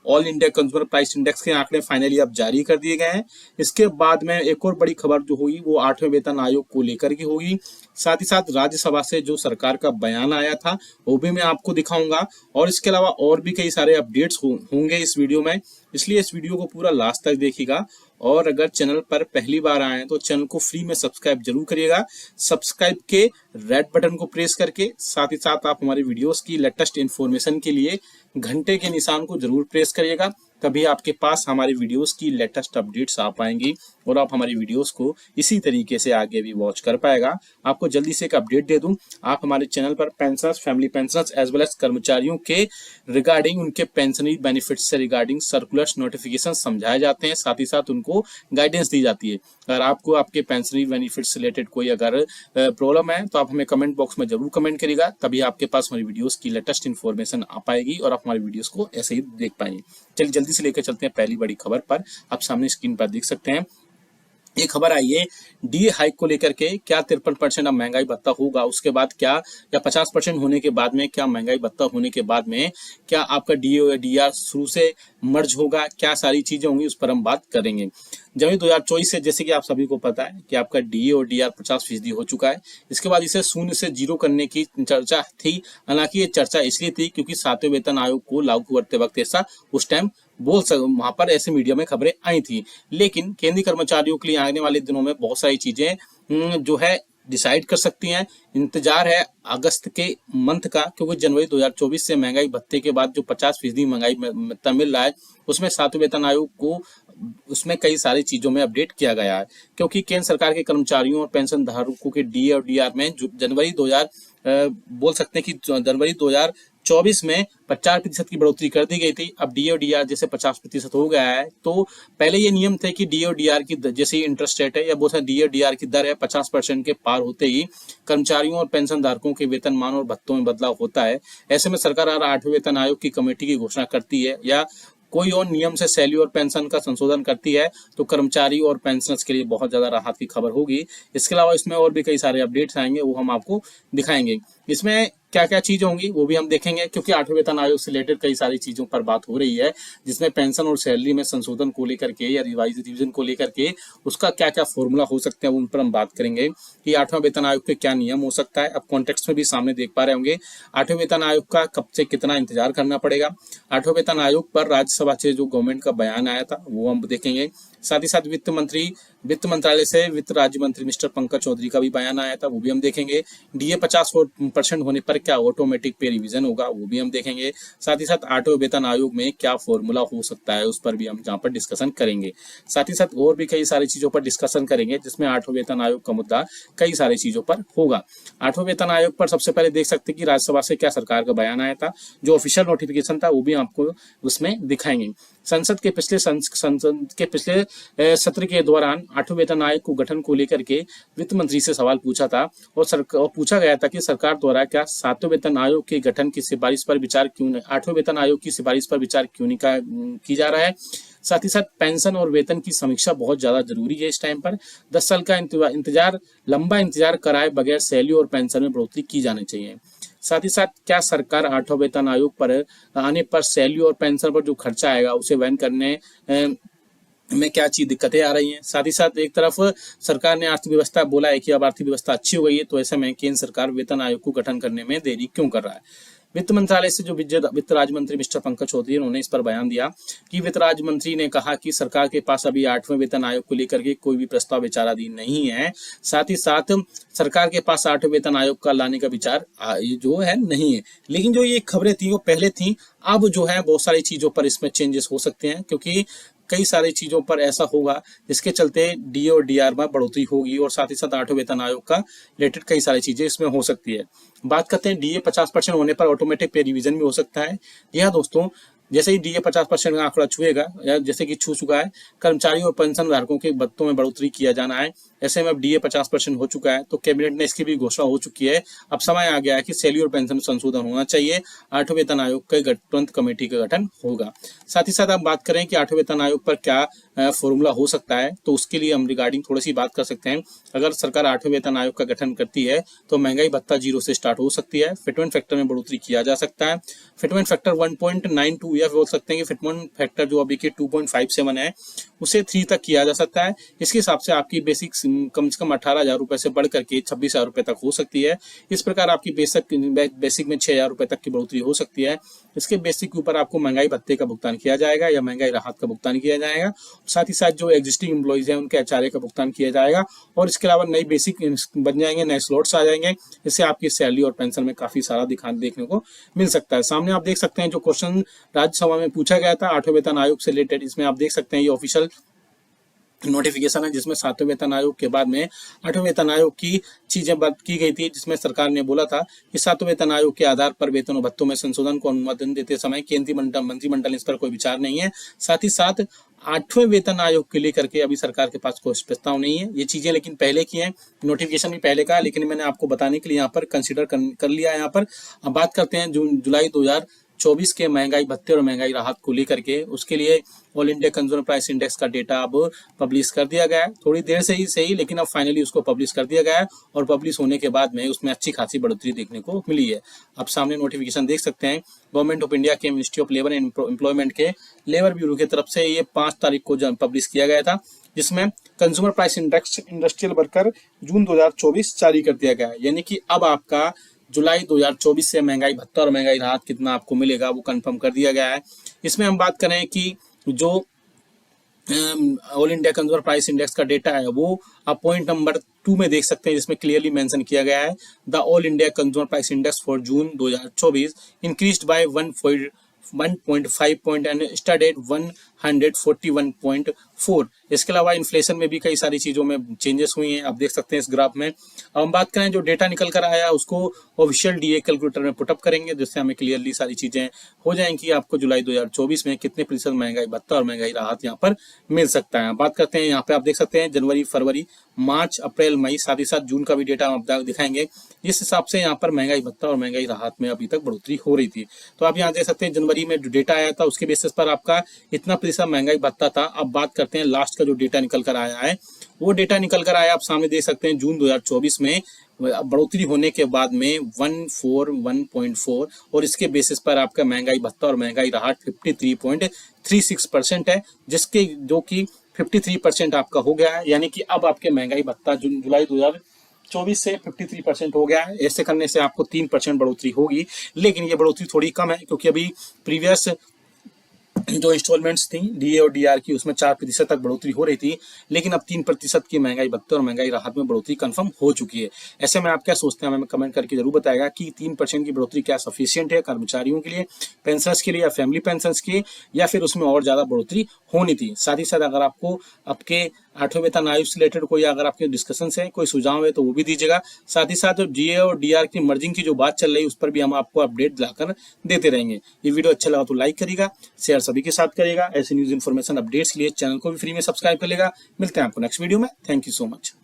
A: All India consumer price index के आंकड़े फाइनली अब जारी कर दिए गए हैं। इसके बाद में एक और बड़ी खबर जो होगी वो 8वें वेतन आयोग को लेकर की होगी। साथ ही साथ राज्यसभा से जो सरकार का बयान आया था वो भी मैं आपको दिखाऊंगा, और इसके अलावा और भी कई सारे अपडेट्स होंगे इस वीडियो में, इसलिए इस वीडियो को पूरा लास्ट तक देखिएगा। और अगर चैनल पर पहली बार आए हैं तो चैनल को फ्री में सब्सक्राइब जरूर करिएगा। सब्सक्राइब के रेड बटन को प्रेस करके, साथ ही साथ आप हमारे वीडियोस की लेटेस्ट इन्फॉर्मेशन के लिए घंटे के निशान को जरूर प्रेस करिएगा, तभी आपके पास हमारी वीडियोस की लेटेस्ट अपडेट्स आ पाएंगी और आप हमारी वीडियोस को इसी तरीके से आगे भी वॉच कर पाएगा। आपको जल्दी से एक अपडेट दे दूं, आप हमारे चैनल पर pensioners, family pensioners as well as कर्मचारियों के रिगार्डिंग उनके पेंशनरी बेनिफिट्स से रिगार्डिंग सर्कुलर्स, नोटिफिकेशन समझाए जाते हैं, साथ ही साथ उनको गाइडेंस दी जाती है। अगर आपको आपके पेंशनरी बेनिफिट्स से रिलेटेड कोई अगर प्रॉब्लम है तो आप हमें कमेंट बॉक्स में जरूर कमेंट करिएगा, तभी आपके पास हमारी वीडियोस की लेटेस्ट इन्फॉर्मेशन आ पाएगी और आप हमारी वीडियोस को ऐसे ही देख पाएंगे। चलिए जल्दी से लेकर चलते हैं पहली बड़ी खबर पर। आप सामने स्क्रीन पर देख सकते हैं ये खबर आई है डीए हाइक को लेकर के। क्या 53% अब महंगाई भत्ता होगा, उसके बाद क्या, या 50% होने के बाद में क्या महंगाई भत्ता होने के बाद में क्या आपका डीए और डीआर शुरू से मर्ज होगा, क्या सारी चीजें होंगी उस पर हम बात करेंगे। जनवरी 2024 से जैसे कि आप सभी को पता है कि आपका डीए और डीआर 50% हो चुका है। इसके बाद इसे शून्य से जीरो करने की चर्चा थी। हालांकि ये चर्चा इसलिए थी क्योंकि 7वें वेतन आयोग को लागू करते वक्त ऐसा उस टाइम वहां पर ऐसे मीडिया में खबरें आई थी। लेकिन केंद्रीय कर्मचारियों के लिए आने वाले दिनों में बहुत सारी चीजें जो है डिसाइड कर सकती हैं। इंतजार है अगस्त के मंथ का, क्योंकि जनवरी 2024 से महंगाई भत्ते के बाद जो 50% महंगाई भत्ता मिल रहा है उसमें 7वें वेतन आयोग को उसमें कई सारी चीजों में अपडेट किया गया है। क्योंकि केंद्र सरकार के कर्मचारियों और पेंशन धारकों के डीए और डीआर में जनवरी 2024 में 50% की बढ़ोतरी कर दी गई थी। अब डीए और डीआर जैसे 50% हो गया है, तो पहले ये नियम थे कि डीए और डीआर की जैसे ही इंटरेस्ट रेट है या बहुत डीए और डीआर की दर है 50% के पार होते ही कर्मचारियों और पेंशन धारकों के वेतनमान और भत्तों में बदलाव होता है। ऐसे में सरकार 8वें वेतन आयोग की कमेटी की घोषणा करती है या कोई और नियम से सैलरी और पेंशन का संशोधन करती है तो कर्मचारी और पेंशनर्स के लिए बहुत ज्यादा राहत की खबर होगी। इसके अलावा इसमें और भी कई सारे अपडेट्स आएंगे, वो हम आपको दिखाएंगे। इसमें क्या क्या चीजें होंगी वो भी हम देखेंगे, क्योंकि 8वें वेतन आयोग से रिलेटेड कई सारी चीजों पर बात हो रही है, जिसमें पेंशन और सैलरी में संशोधन को लेकर के या रिवीजन को लेकर के उसका क्या क्या फॉर्मूला हो सकते हैं उन पर हम बात करेंगे कि 8वां वेतन आयोग के क्या नियम हो सकता है। अब कॉन्टेक्स्ट में भी सामने देख पा रहे होंगे 8वें वेतन आयोग का कब से कितना इंतजार करना पड़ेगा। 8वें वेतन आयोग पर राज्यसभा से जो गवर्नमेंट का बयान आया था वो हम देखेंगे। साथ ही साथ वित्त मंत्रालय से वित्त राज्य मंत्री मिस्टर पंकज चौधरी का भी बयान आया था, वो भी हम देखेंगे। डीए 50% होने पर क्या ऑटोमेटिक पे रिवीजन होगा वो भी हम देखेंगे। साथ ही साथ 8वें वेतन आयोग में क्या फॉर्मूला हो सकता है उस पर भी हम जहाँ पर डिस्कशन करेंगे। साथ ही साथ और भी कई सारी चीजों पर डिस्कशन करेंगे, जिसमें 8वें वेतन आयोग का मुद्दा कई सारी चीजों पर होगा। 8वें वेतन आयोग पर सबसे पहले देख सकते हैं कि राज्यसभा से क्या सरकार का बयान आया था, जो ऑफिशियल नोटिफिकेशन था वो भी आपको उसमें दिखाएंगे। संसद के पिछले सत्र के दौरान 8वें वेतन आयोग को गठन को लेकर के वित्त मंत्री से सवाल पूछा था और पूछा गया था कि सरकार द्वारा क्या 7वें वेतन आयोग के गठन की सिफारिश पर विचार क्यों नहीं, 8वें वेतन आयोग की सिफारिश पर विचार क्यों नहीं की जा रहा है। साथ ही साथ पेंशन और वेतन की समीक्षा बहुत ज्यादा जरूरी है इस टाइम पर। 10 साल का लंबा इंतजार कराए बगैर सैलरी और पेंशन में बढ़ोतरी की जानी चाहिए। साथ ही साथ क्या सरकार 8वां वेतन आयोग पर आने पर सैलरी और पेंशन पर जो खर्चा आएगा उसे वहन करने में क्या चीज दिक्कतें आ रही हैं। साथ ही साथ एक तरफ सरकार ने अर्थव्यवस्था बोला है कि अब अर्थव्यवस्था अच्छी हो गई है, तो ऐसे में केंद्र सरकार वेतन आयोग को गठन करने में देरी क्यों कर रहा है। वित्त मंत्रालय से जो वित्त राज्य मंत्री मिस्टर पंकज चौधरी उन्होंने इस पर बयान दिया कि वित्त राज्य मंत्री ने कहा कि सरकार के पास अभी 8वें वेतन आयोग को लेकर के कोई भी प्रस्ताव विचाराधीन नहीं है। साथ ही साथ सरकार के पास 8वें वेतन आयोग का लाने का विचार जो है नहीं है। लेकिन जो ये खबरें थी वो पहले थी, अब जो है बहुत सारी चीजों पर इसमें चेंजेस हो सकते हैं, क्योंकि कई सारी चीजों पर ऐसा होगा जिसके चलते डीए और डीआर में बढ़ोतरी होगी और साथ ही साथ 8वें वेतन आयोग का रिलेटेड कई सारी चीजें इसमें हो सकती है। बात करते हैं डीए 50% होने पर ऑटोमेटिक पे रिवीजन भी हो सकता है। जी हाँ दोस्तों, जैसे ही डीए 50% का आंकड़ा छुएगा या जैसे कि छू चुका है, कर्मचारियों और पेंशन धारकों के भत्तों में बढ़ोतरी किया जाना है। ऐसे में अब डीए 50% हो चुका है तो कैबिनेट ने इसकी भी घोषणा हो चुकी है। अब समय आ गया है कि सैलरी और पेंशन में संशोधन होना चाहिए। 8वें वेतन आयोग के तुरंत कमेटी का गठन होगा। साथ ही साथ हम बात करें कि 8वें वेतन आयोग पर क्या फॉर्मूला हो सकता है, तो उसके लिए हम रिगार्डिंग थोड़ी सी बात कर सकते हैं। अगर सरकार 8वें वेतन आयोग का गठन करती है तो महंगाई भत्ता 0 से स्टार्ट हो सकती है। फिटमेंट फैक्टर में बढ़ोतरी किया जा सकता है। फिटमेंट फैक्टर 1.92 या बोल सकते हैं कि फिटमेंट फैक्टर जो अभी के 2.57 है उसे 3 तक किया जा सकता है। इसके हिसाब से आपकी बेसिक कम से कम 18,000 रुपए से बढ़ करके 26,000 रुपए तक हो सकती है। इस प्रकार आपकी बेसिक में 6,000 रुपए तक की बढ़ोतरी हो सकती है। इसके बेसिक के ऊपर आपको महंगाई भत्ते का भुगतान किया जाएगा या महंगाई राहत का भुगतान किया जाएगा। साथ ही साथ जो एग्जिस्टिंग एम्प्लॉइज हैं उनके एचआरए का भुगतान किया जाएगा और इसके अलावा नई बेसिक बन जाएंगे, नए स्लॉट्स आ जाएंगे। इससे आपकी सैलरी और पेंशन में काफी सारा देखने को मिल सकता है। सामने आप देख सकते हैं जो क्वेश्चन राज्यसभा में पूछा गया था 8वें वेतन आयोग से रिलेटेड, इसमें आप देख सकते हैं ये ऑफिशियल नोटिफिकेशन है जिसमें 7वें वेतन आयोग के बाद में 8वें वेतन आयोग की चीजें बात की गई थी, जिसमें सरकार ने बोला था कि 7वें वेतन आयोग के आधार पर वेतन और भत्तों में संशोधन को अनुमोदन देते समय केंद्रीय मंत्रिमंडल इस पर कोई विचार नहीं है। साथ ही साथ 8वें वेतन आयोग के लेकर के अभी सरकार के पास कोई प्रस्ताव नहीं है। ये चीजें लेकिन पहले की हैं, नोटिफिकेशन भी पहले का है, लेकिन मैंने आपको बताने के लिए यहाँ पर कंसिडर कर लिया है। यहाँ पर अब बात करते हैं जुलाई 2024 के महंगाई भत्ते और महंगाई राहत को लेकर के। उसके लिए all India consumer price index का डेटा अब पब्लिश कर दिया गया है। थोड़ी देर से ही सही, लेकिन अब फाइनली उसको पब्लिश कर दिया गया है और पब्लिश होने के बाद में उसमें अच्छी खासी बढ़ोतरी देखने को मिली है। अब सामने नोटिफिकेशन देख सकते हैं गवर्नमेंट ऑफ इंडिया के ministry of labour and employment के लेबर ब्यूरो की तरफ से ये 5 तारीख को पब्लिश किया गया था, जिसमें consumer price index industrial worker June 2024 जारी कर दिया गया है। यानी कि अब आपका जुलाई 2024 से महंगाई भत्ता और महंगाई राहत कितना आपको मिलेगा वो कंफर्म कर दिया गया है। इसमें हम बात करें कि जो all India consumer price index का डेटा है वो आप पॉइंट नंबर 2 में देख सकते हैं, जिसमें क्लियरली मेंशन किया गया है the all India consumer price index for June 2024 increased by 1.5 point and stand at 141.4। इसके अलावा इन्फ्लेशन में भी कई सारी चीजों में चेंजेस हुई हैं, आप देख सकते हैं इस ग्राफ में। अब हम बात करें जो डेटा निकल कर आया उसको ऑफिशियल डीए कैलकुलेटर में पुटअप करेंगे, जिससे हमें क्लियरली सारी चीजें हो जाएंगी आपको जुलाई 2024 में कितने प्रतिशत महंगाई भत्ता और महंगाई राहत यहाँ पर मिल सकता है। बात करते हैं यहाँ पे आप देख सकते हैं जनवरी, फरवरी, मार्च, अप्रैल, मई, साथ ही साथ जून का भी डेटा हम दिखाएंगे। जिस हिसाब से यहाँ पर महंगाई भत्ता और महंगाई राहत में अभी तक बढ़ोतरी हो रही थी, तो आप यहाँ देख सकते हैं जनवरी में जो डेटा आया था उसके बेसिस पर आपका इतना प्रतिशत महंगाई भत्ता था। अब बात करते हैं लास्ट का जो डेटा निकल कर आया है, वो डेटा निकल कर आया आप सामने देख सकते हैं जून 2024 में बढ़ोतरी होने के बाद में 141.4 और इसके बेसिस पर आपका महंगाई भत्ता और महंगाई राहत 53.36% है, जिसके जो कि 53% आपका हो गया है। यानी कि अब आपके महंगाई भत्ता जुलाई 2024 से 53% हो गया है। ऐसे करने से आपको 3% बढ़ोतरी होगी, लेकिन ये बढ़ोतरी थोड़ी कम है क्योंकि अभी प्रीवियस जो इंस्टॉलमेंट्स थी डीए और डीआर की उसमें 4% तक बढ़ोतरी हो रही थी, लेकिन अब 3% की महंगाई भत्ते और महंगाई राहत में बढ़ोतरी कंफर्म हो चुकी है। ऐसे में आप क्या सोचते हैं हमें कमेंट करके जरूर बताएगा कि 3% की बढ़ोतरी क्या सफिशिएंट है कर्मचारियों के लिए, पेंशनर्स के लिए या फैमिली पेंशनर्स के, या फिर उसमें और ज्यादा बढ़ोतरी होनी थी। साथ ही साथ अगर आपको आपके 8वें वेतन आयोग से रिलेटेड कोई अगर आपके डिस्कशन है, कोई सुझाव है तो वो भी दीजिएगा। साथ ही साथ डीए और डीआर की मर्जिंग की जो बात चल रही है उस पर भी हम आपको अपडेट दिलाकर देते रहेंगे। ये वीडियो अच्छा लगा तो लाइक करिएगा, शेयर सभी के साथ करिएगा। ऐसे न्यूज इन्फॉर्मेशन अपडेट्स के लिए चैनल को भी फ्री में सब्सक्राइब कर लेगा। मिलते हैं आपको नेक्स्ट वीडियो में। Thank you so much.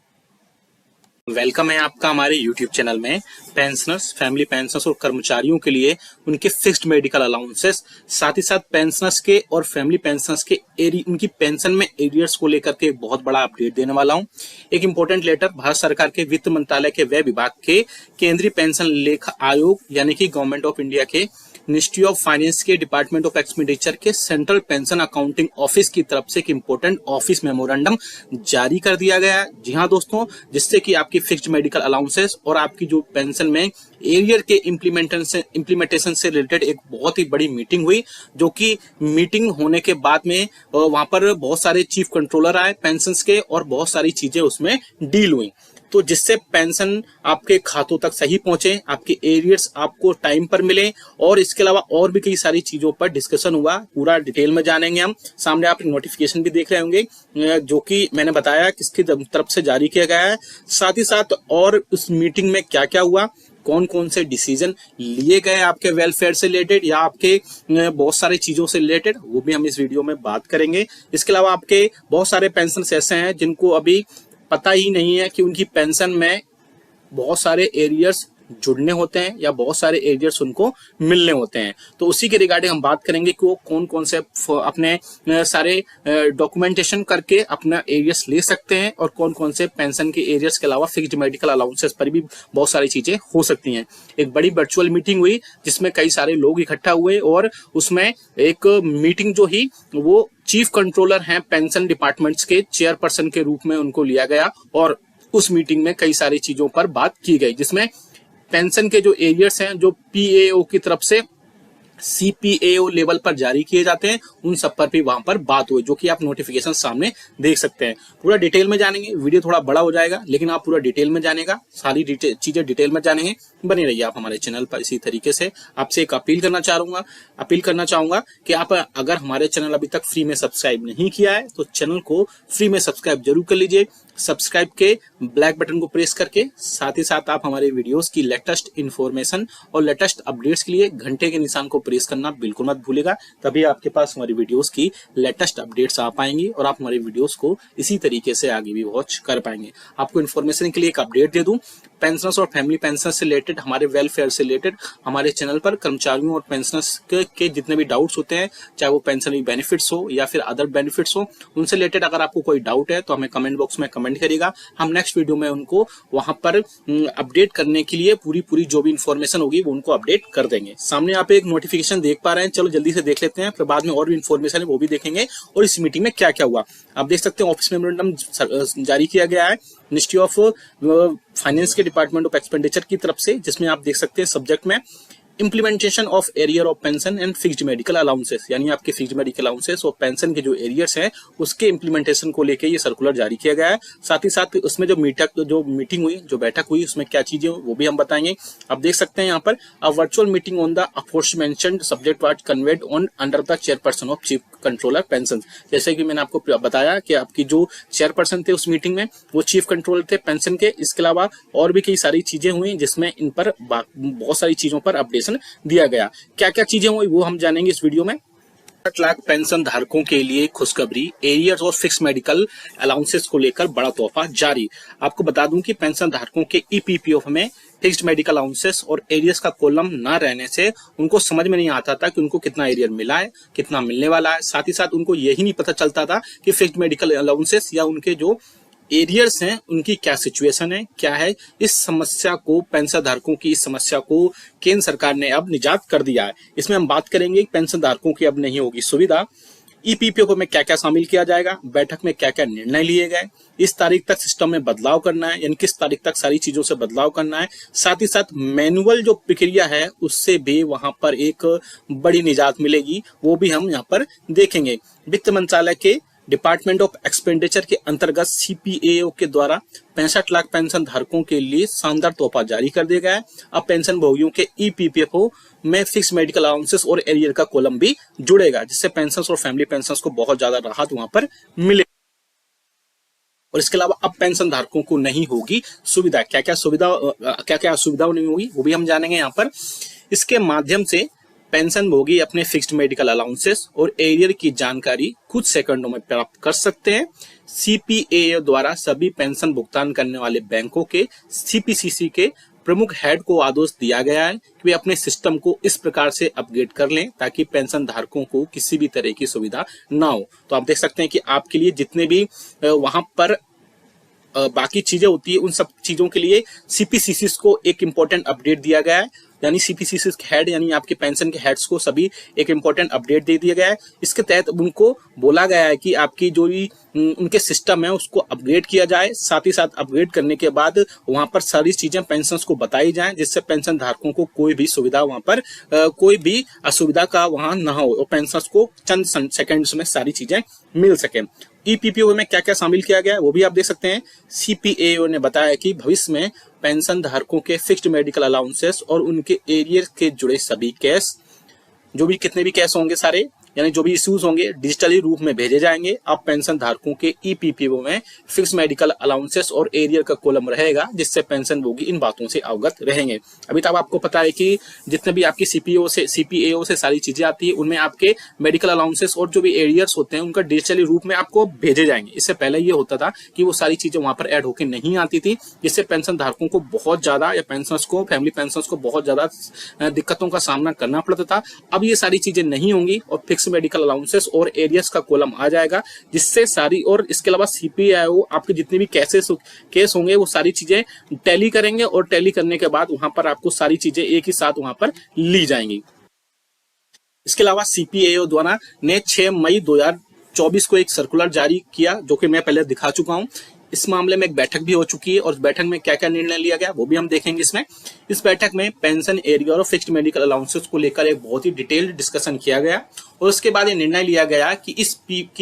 A: Welcome है आपका हमारे YouTube चैनल में। पेंशनर्स, फैमिली पेंशनर्स और कर्मचारियों के लिए उनके फिक्स्ड मेडिकल अलाउंसेस, साथ ही साथ पेंशनर्स के और फैमिली पेंशनर्स के उनकी पेंशन में एरियर्स को लेकर के बहुत बड़ा अपडेट देने वाला हूं। एक इंपॉर्टेंट लेटर भारत सरकार के वित्त मंत्रालय के व्यय विभाग के केंद्रीय पेंशन लेखा आयोग यानी कि गवर्नमेंट ऑफ इंडिया के मिनिस्ट्री ऑफ फाइनेंस के डिपार्टमेंट ऑफ एक्सपेंडिचर के सेंट्रल पेंशन अकाउंटिंग ऑफिस की तरफ से एक इंपॉर्टेंट ऑफिस मेमोरेंडम जारी कर दिया गया है। जी हाँ दोस्तों, जिससे कि आपकी फिक्स्ड मेडिकल अलाउंसेस और आपकी जो पेंशन में एरियर के इम्प्लीमेंटेशन से रिलेटेड एक बहुत ही बड़ी मीटिंग हुई, जो कि मीटिंग होने के बाद में वहां पर बहुत सारे चीफ कंट्रोलर आए पेंशन के और बहुत सारी चीजें उसमें डील हुई, तो जिससे पेंशन आपके खातों तक सही पहुंचे, आपके एरियर्स आपको टाइम पर मिले और इसके अलावा और भी कई सारी चीजों पर डिस्कशन हुआ। पूरा डिटेल में जानेंगे हम। सामने आप नोटिफिकेशन भी देख रहे होंगे जो कि मैंने बताया किसकी तरफ से जारी किया गया है। साथ ही साथ और उस मीटिंग में क्या क्या हुआ, कौन कौन से डिसीजन लिए गए आपके वेलफेयर से रिलेटेड या आपके बहुत सारी चीजों से रिलेटेड, वो भी हम इस वीडियो में बात करेंगे। इसके अलावा आपके बहुत सारे पेंशन ऐसे हैं जिनको अभी पता ही नहीं है कि उनकी पेंशन में बहुत सारे एरियर्स जुड़ने होते हैं या बहुत सारे एरियर्स उनको मिलने होते हैं। तो उसी के रिगार्डिंग हम बात करेंगे कि वो कौन कौन से अपने सारे डॉक्यूमेंटेशन करके अपना एरियर्स ले सकते हैं और कौन कौन से पेंशन के एरियर्स के अलावा फिक्स्ड मेडिकल अलाउंसेस पर भी बहुत सारी चीजें हो सकती हैं। एक बड़ी वर्चुअल मीटिंग हुई जिसमें कई सारे लोग इकट्ठा हुए और उसमें एक मीटिंग जो ही वो चीफ कंट्रोलर हैं पेंशन डिपार्टमेंट्स के चेयरपर्सन के रूप में उनको लिया गया और उस मीटिंग में कई सारी चीजों पर बात की गई, जिसमें पेंशन के जो एरियर्स हैं जो पीएओ की तरफ से सीपीएओ लेवल पर जारी किए जाते हैं उन सब पर भी वहां पर बात हुई, जो कि आप नोटिफिकेशन सामने देख सकते हैं। पूरा डिटेल में जानेंगे, वीडियो थोड़ा बड़ा हो जाएगा लेकिन आप पूरा डिटेल में जानेगा, सारी चीजें डिटेल में जानेंगे। बने रहिए आप हमारे चैनल पर। इसी तरीके से आपसे एक अपील करना चाहूंगा कि आप अगर हमारे चैनल अभी तक फ्री में सब्सक्राइब नहीं किया है तो चैनल को फ्री में सब्सक्राइब जरूर कर लीजिए। सब्सक्राइब के ब्लैक बटन को प्रेस करके साथ ही साथ आप हमारे वीडियोस की लेटेस्ट इन्फॉर्मेशन और लेटेस्ट अपडेट्स के लिए घंटे के निशान को प्रेस करना बिल्कुल मत भूलिएगा, तभी आपके पास हमारी वीडियोस की लेटेस्ट अपडेट्स आ पाएंगी और आप हमारी वीडियोस को इसी तरीके से आगे भी वॉच कर पाएंगे। आपको इन्फॉर्मेशन के लिए एक अपडेट दे दूं, पेंशनर्स और फैमिली पेंशनर्स से रिलेटेड, हमारे वेलफेयर से रिलेटेड हमारे चैनल पर कर्मचारियों और पेंशनर्स के जितने भी डाउट्स होते हैं, चाहे वो पेंशन बेनिफिट्स हो या फिर अदर बेनिफिट्स हो, उनसे रिलेटेड अगर आपको कोई डाउट है तो हमें कमेंट बॉक्स में कमेंट करिएगा। हम नेक्स्ट वीडियो में उनको वहां पर अपडेट करने के लिए पूरी जो भी इंफॉर्मेशन होगी वो उनको अपडेट कर देंगे। सामने आप एक नोटिफिकेशन देख पा रहे हैं, चलो जल्दी से देख लेते हैं, फिर बाद में और भी इंफॉर्मेशन है वो भी देखेंगे और इस मीटिंग में क्या क्या हुआ। आप देख सकते हैं ऑफिस मेमोरेंडम जारी किया गया है मिनिस्ट्री ऑफ फाइनेंस के डिपार्टमेंट ऑफ एक्सपेंडिचर की तरफ से, जिसमें आप देख सकते हैं सब्जेक्ट में implementation of arrear of pension and fixed medical allowances, यानी आपके फिक्स्ड मेडिकल अलाउंसेस और पेंशन के जो एरियर्स हैं उसके इम्प्लीमेंटेशन को लेकर ये सर्कुलर जारी किया गया है। साथ ही साथ उसमें जो मीटिंग हुई, जो बैठक हुई, उसमें क्या चीजें हुई वो भी हम बताएंगे। आप देख सकते हैं यहाँ पर a virtual meeting on the aforementioned subject was conveyed on under the chairperson of chief controller pension. जैसे कि मैंने आपको बताया कि आपकी जो चेयरपर्सन थे उस मीटिंग में वो चीफ कंट्रोलर थे पेंशन के। इसके अलावा और भी कई सारी चीजें हुई जिसमें इन पर बहुत सारी चीजों पर अपडेशन दिया गया। क्या क्या चीजें हुई वो हम जानेंगे इस वीडियो में। 60 लाख पेंशन धारकों के लिए खुशखबरी, एरियर्स और फिक्स मेडिकल अलाउंसेस को लेकर बड़ा तोहफा जारी। आपको बता दूं कि पेंशन धारकों के ईपीपीएफ में फिक्स्ड मेडिकल अलाउंसेस और एरियर्स का कॉलम ना रहने से उनको समझ में नहीं आता था कि उनको कितना एरियर मिला है, कितना मिलने वाला है। साथ ही साथ उनको यही नहीं पता चलता था कि फिक्स्ड मेडिकल अलाउंसेस या उनके जो एरियर्स हैं उनकी क्या सिचुएशन है, क्या है। इस समस्या को, पेंशन धारकों की इस समस्या को केंद्र सरकार ने अब निजात कर दिया है। इसमें हम बात करेंगे पेंशन धारकों की अब नहीं होगी सुविधा, ईपीपीओ में क्या क्या शामिल किया जाएगा, बैठक में क्या क्या निर्णय लिए गए, इस तारीख तक सिस्टम में बदलाव करना है, यानी किस तारीख तक सारी चीजों से बदलाव करना है। साथ ही साथ मैनुअल जो प्रक्रिया है उससे भी वहां पर एक बड़ी निजात मिलेगी, वो भी हम यहाँ पर देखेंगे। वित्त मंत्रालय के डिपार्टमेंट ऑफ एक्सपेंडिचर के अंतर्गत सीपीएओ के द्वारा 65 लाख पेंशन धारकों के लिए शानदार तोहफा जारी कर दिया गया है। अब पेंशन भोगियों के ईपीपीएफओ में फिक्स मेडिकल अलाउंसेस और एरियर का कॉलम भी जुड़ेगा, जिससे पेंशन और फैमिली पेंशन को बहुत ज्यादा राहत वहां पर मिलेगी। और इसके अलावा अब पेंशन धारकों को नहीं होगी सुविधा, क्या क्या असुविधा नहीं होगी वो भी हम जानेंगे यहाँ पर। इसके माध्यम से पेंशन भोगी अपने फिक्स्ड मेडिकल अलाउंसेस और एरियर की जानकारी कुछ सेकंडों में प्राप्त कर सकते हैं। सीपीएओ द्वारा सभी पेंशन भुगतान करने वाले बैंकों के सीपीसीसी के प्रमुख हेड को आदेश दिया गया है कि वे अपने सिस्टम को इस प्रकार से अपग्रेड कर लें ताकि पेंशन धारकों को किसी भी तरह की सुविधा ना हो। तो आप देख सकते हैं कि आपके लिए जितने भी वहां पर बाकी चीजें होती है उन सब चीजों के लिए सीपीसीसी को एक इम्पोर्टेंट अपडेट दिया गया है, यानी सीपीसीसी हेड यानी आपके पेंशन के हेड्स को सभी एक इम्पोर्टेंट अपडेट दे दिया गया है। इसके तहत उनको बोला गया है कि आपकी जो भी उनके सिस्टम है उसको अपग्रेड किया जाए। साथ ही साथ अपग्रेड करने के बाद वहां पर सारी चीजें पेंशन को बताई जाएं, जिससे पेंशन धारकों को कोई भी सुविधा वहां पर कोई भी असुविधा का वहां ना हो और पेंशन को चंद सेकंड्स में सारी चीजें मिल सके। ईपीपीओ में क्या क्या शामिल किया गया है वो भी आप देख सकते हैं। सीपीएओ ने बताया कि भविष्य में पेंशन धारकों के फिक्स्ड मेडिकल अलाउंसेस और उनके एरियर के जुड़े सभी केस, जो भी कितने भी केस होंगे सारे, यानी जो भी इश्यूज होंगे डिजिटली रूप में भेजे जाएंगे। अब पेंशन धारकों के ईपीपीओ में फिक्स मेडिकल अलाउंसेस और एरियर का कॉलम रहेगा, जिससे पेंशन भोगी इन बातों से अवगत रहेंगे। अभी तक आपको पता है कि जितने भी आपकी सीपीएओ से सारी चीजें आती है, उनमें आपके मेडिकल अलाउंसेस और जो भी एरियर्स होते हैं उनका डिजिटली रूप में आपको भेजे जाएंगे। इससे पहले ये होता था कि वो सारी चीजें वहां पर ऐड होकर नहीं आती थी, जिससे पेंशन धारकों को बहुत ज्यादा या पेंशनर्स को, फैमिली पेंशनर्स को बहुत ज्यादा दिक्कतों का सामना करना पड़ता था। अब ये सारी चीजें नहीं होंगी और फिक्स मेडिकल अलाउंसेस और एरियर्स का कॉलम आ जाएगा, जिससे सारी, और इसके अलावा सीपीआईओ आपके जितने भी केस होंगे वो सारी चीजें टैली करेंगे और टैली करने के बाद वहां पर आपको सारी चीजें एक ही साथ वहां पर ली जाएंगी। इसके अलावा सीपीएओ द्वारा ने 6 मई 2024 को एक सर्कुलर जारी किया, जो कि मैं पहले दिखा चुका हूं। इस मामले में एक बैठक भी हो चुकी है और इस बैठक में क्या क्या निर्णय लिया गया वो भी हम देखेंगे इसमें। इस बैठक में पेंशन एरियर और फिक्स्ड मेडिकल अलाउंसेस को लेकर एक बहुत ही डिटेल्ड डिस्कशन किया गया और उसके बाद ये निर्णय लिया गया कि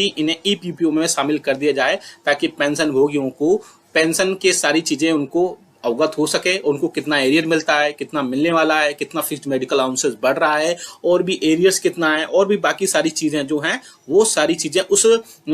A: इन्हें ईपीपीओ में शामिल कर दिया जाए, ताकि पेंशन भोगियों को पेंशन के सारी चीजें उनको अवगत हो सके, उनको कितना एरियर मिलता है, कितना मिलने वाला है, कितना फिक्स्ड मेडिकल अलाउंसेस बढ़ रहा है, और भी एरियर्स कितना है, और भी बाकी सारी चीजें जो हैं वो सारी चीजें उस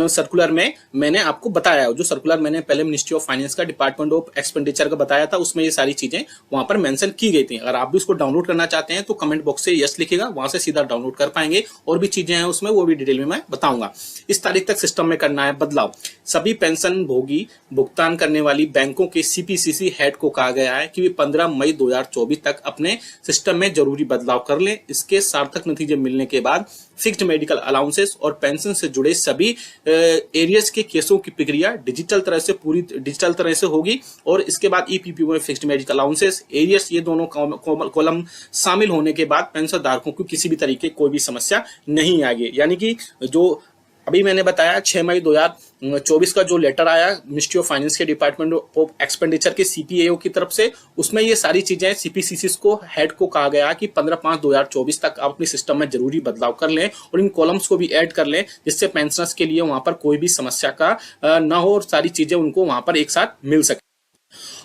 A: सर्कुलर में मैंने आपको बताया। जो सर्कुलर मैंने पहले मिनिस्ट्री ऑफ फाइनेंस का डिपार्टमेंट ऑफ एक्सपेंडिचर का बताया था, उसमें ये सारी चीजें वहां पर मेंशन की गई थी। अगर आप भी उसको डाउनलोड करना चाहते हैं तो कमेंट बॉक्स से यस लिखेगा, वहां से सीधा डाउनलोड कर पाएंगे। और भी चीजें हैं उसमें, वो भी डिटेल में मैं बताऊंगा। इस तारीख तक सिस्टम में करना है बदलाव। सभी पेंशन भोगी भुगतान करने वाली बैंकों के सीपीसीसी हेड को कहा गया है कि वे 15 मई 2024 तक अपने सिस्टम में जरूरी बदलाव कर लें। इसके सार्थक नतीजे मिलने के बाद फिक्स्ड मेडिकल अलाउंसेस और पेंशन से जुड़े सभी एरियर्स के केसों की प्रक्रिया पूरी डिजिटल तरह से होगी। और इसके बाद ईपीपीओ में फिक्स्ड मेडिकल अलाउंसेस, एरियर्स, ये दोनों कॉलम शामिल होने के बाद पेंशन धारकों को किसी भी तरीके कोई भी समस्या नहीं आएगी। यानी कि जो अभी मैंने बताया 6 मई 2024 का जो लेटर आया मिनिस्ट्री ऑफ फाइनेंस के डिपार्टमेंट ऑफ एक्सपेंडिचर के सीपीएओ की तरफ से, उसमें ये सारी चीजें सीपीसीसी को हेड को कहा गया कि 15/5/2024 तक आप अपने सिस्टम में जरूरी बदलाव कर लें और इन कॉलम्स को भी ऐड कर लें, जिससे पेंशनर्स के लिए वहां पर कोई भी समस्या का ना हो और सारी चीजें उनको वहां पर एक साथ मिल सके।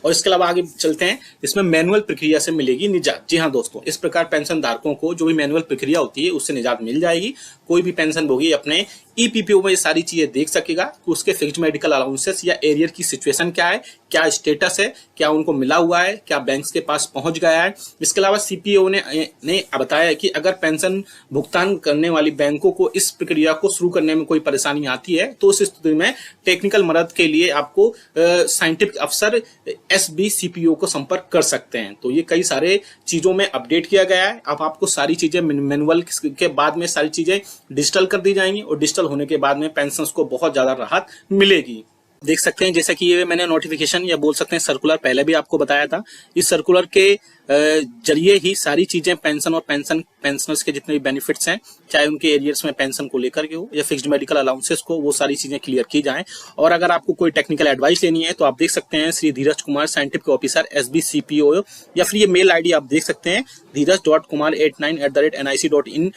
A: और इसके अलावा आगे चलते हैं, इसमें मैनुअल प्रक्रिया से मिलेगी निजात। जी हाँ दोस्तों, इस प्रकार पेंशन धारकों को जो भी मैनुअल प्रक्रिया होती है उससे निजात मिल जाएगी। कोई भी पेंशन भोगी अपने ईपीपीओ में ये सारी चीजें देख सकेगा कि उसके फिक्स्ड मेडिकल अलाउंसेस या एरियर की सिचुएशन क्या है, क्या स्टेटस है, क्या उनको मिला हुआ है, क्या बैंक्स के पास पहुंच गया है। इसके अलावा सीपीओ ने बताया कि अगर पेंशन भुगतान करने वाली बैंकों को इस प्रक्रिया को शुरू करने में कोई परेशानी आती है तो उस स्थिति में टेक्निकल मदद के लिए आपको साइंटिफिक अफसर SBCPO को संपर्क कर सकते हैं। तो ये कई सारे चीजों में अपडेट किया गया है। अब आपको सारी चीजें मैनुअल के बाद में सारी चीजें डिजिटल कर दी जाएंगी और डिजिटल होने के बाद में पेंशनर्स को बहुत ज्यादा राहत मिलेगी। देख सकते हैं जैसा कि ये मैंने नोटिफिकेशन या बोल सकते हैं सर्कुलर पहले भी आपको बताया था। इस सर्कुलर के जरिए ही सारी चीजें पेंशन और पेंशनर्स के जितने भी बेनिफिट्स हैं, चाहे उनके एरियर्स में पेंशन को लेकर के हो या फिक्स्ड मेडिकल अलाउंसेस को, वो सारी चीजें क्लियर की जाएं। और अगर आपको कोई टेक्निकल एडवाइस लेनी है तो आप देख सकते हैं श्री धीरज कुमार, साइंटिफिक ऑफिसर SBCPO, या फिर ये मेल आईडी आप देख सकते हैं dheeraj.kumar89@nic.in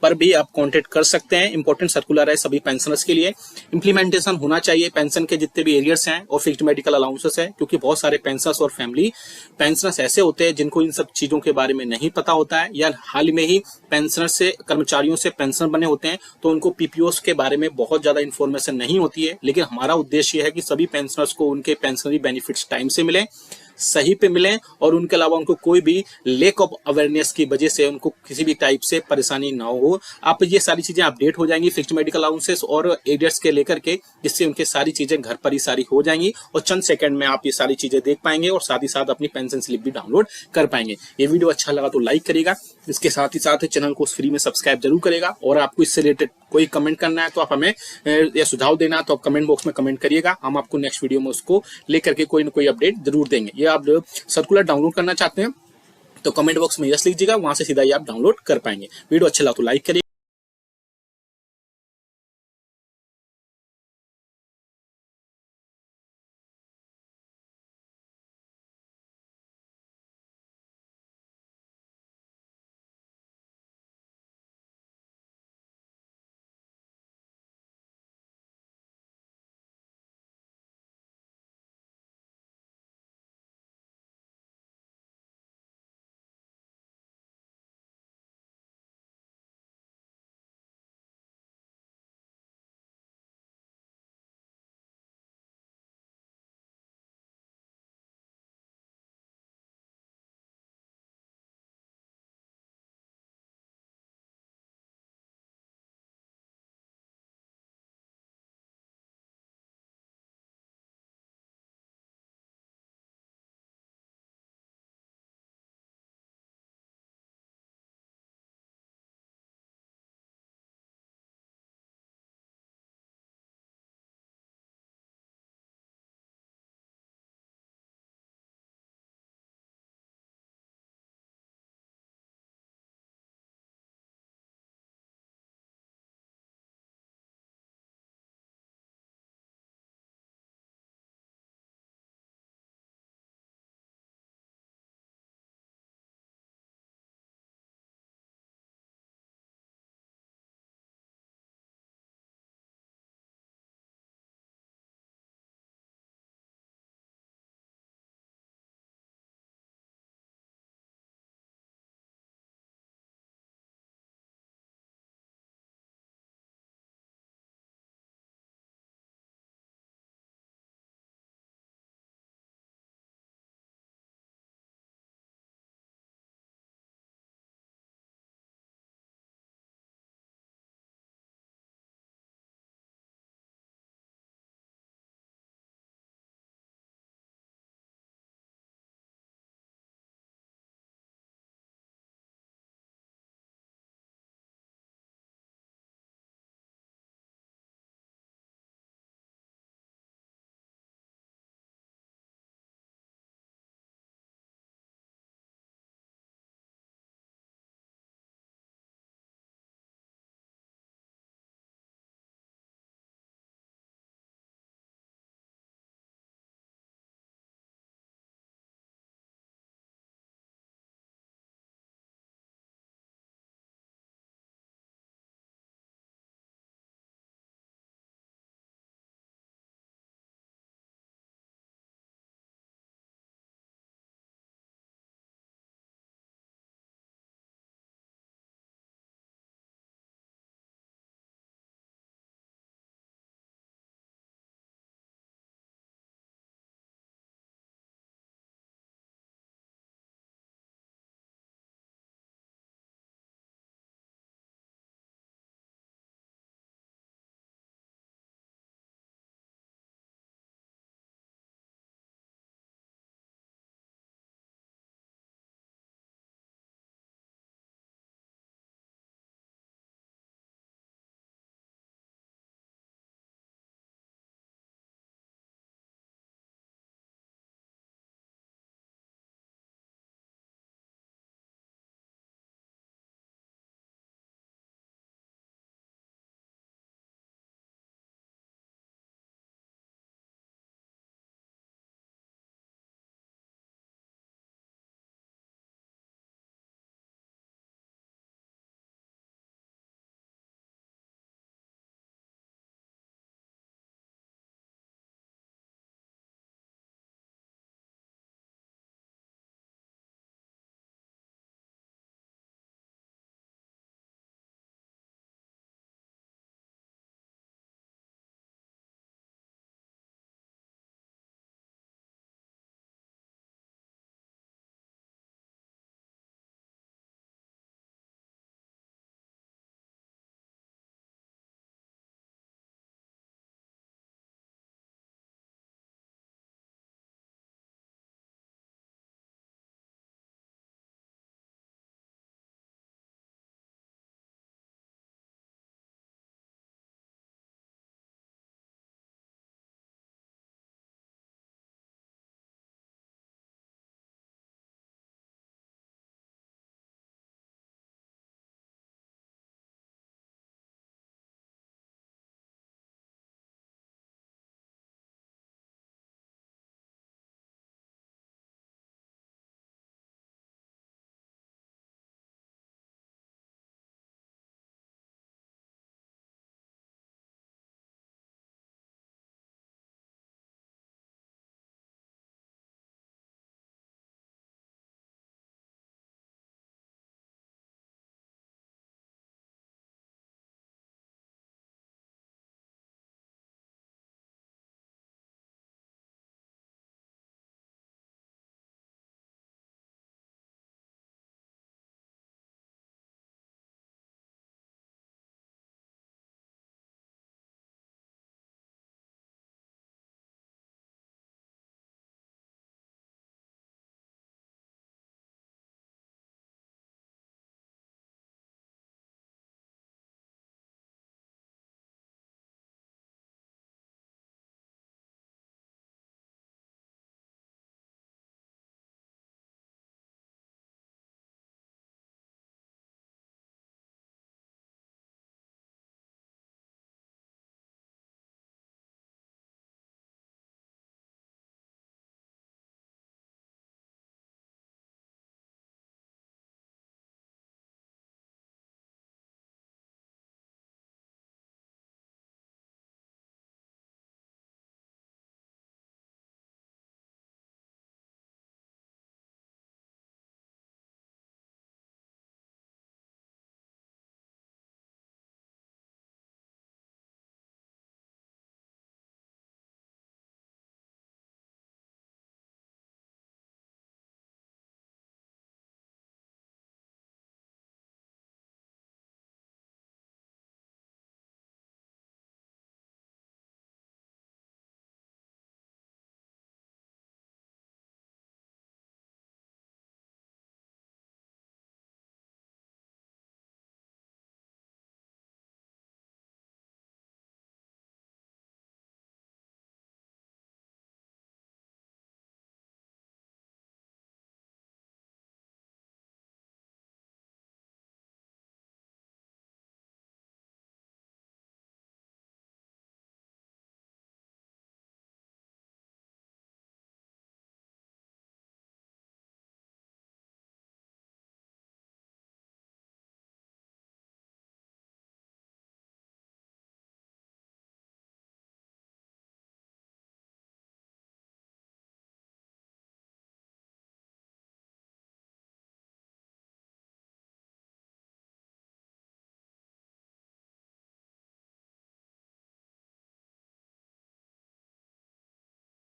A: पर भी आप कांटेक्ट कर सकते हैं। इंपॉर्टेंट सर्कुलर है सभी पेंशनर्स के लिए। इंप्लीमेंटेशन होना चाहिए पेंशन के जितने भी एरियर्स हैं और फिक्स्ड मेडिकल अलाउंसेस है, क्योंकि बहुत सारे पेंशनर्स और फैमिली पेंशनर्स ऐसे होते हैं जिनको इन सब चीजों के बारे में नहीं पता होता है, या हाल में ही पेंशनर से, कर्मचारियों से पेंशनर बने होते हैं, तो उनको पीपीओस के बारे में बहुत ज्यादा इन्फॉर्मेशन नहीं होती है। लेकिन हमारा उद्देश्य यह है कि सभी पेंशनर्स को उनके पेंशनरी बेनिफिट्स टाइम से मिले, सही पे मिले, और उनके अलावा उनको कोई भी लेक ऑफ अवेयरनेस की वजह से उनको किसी भी टाइप से परेशानी ना हो। आप ये सारी चीजें अपडेट हो जाएंगी फिक्स्ड मेडिकल अलाउंसेस और एरियर्स के लेकर के, जिससे उनके सारी चीजें घर पर ही सारी हो जाएंगी और चंद सेकंड में आप ये सारी चीजें देख पाएंगे और साथ ही साथ अपनी पेंशन स्लिप भी डाउनलोड कर पाएंगे। ये वीडियो अच्छा लगा तो लाइक करेगा, इसके साथ ही साथ चैनल को फ्री में सब्सक्राइब जरूर करेगा। और आपको इससे रिलेटेड कोई कमेंट करना है तो आप हमें या सुझाव देना तो आप कमेंट बॉक्स में कमेंट करिएगा, हम आपको नेक्स्ट वीडियो में उसको लेकर के कोई ना कोई अपडेट जरूर देंगे। ये आप सर्कुलर डाउनलोड करना चाहते हैं तो कमेंट बॉक्स में यस लीजिएगा, वहां से सीधा ही आप डाउनलोड कर पाएंगे। वीडियो अच्छा लगा तो लाइक करिए।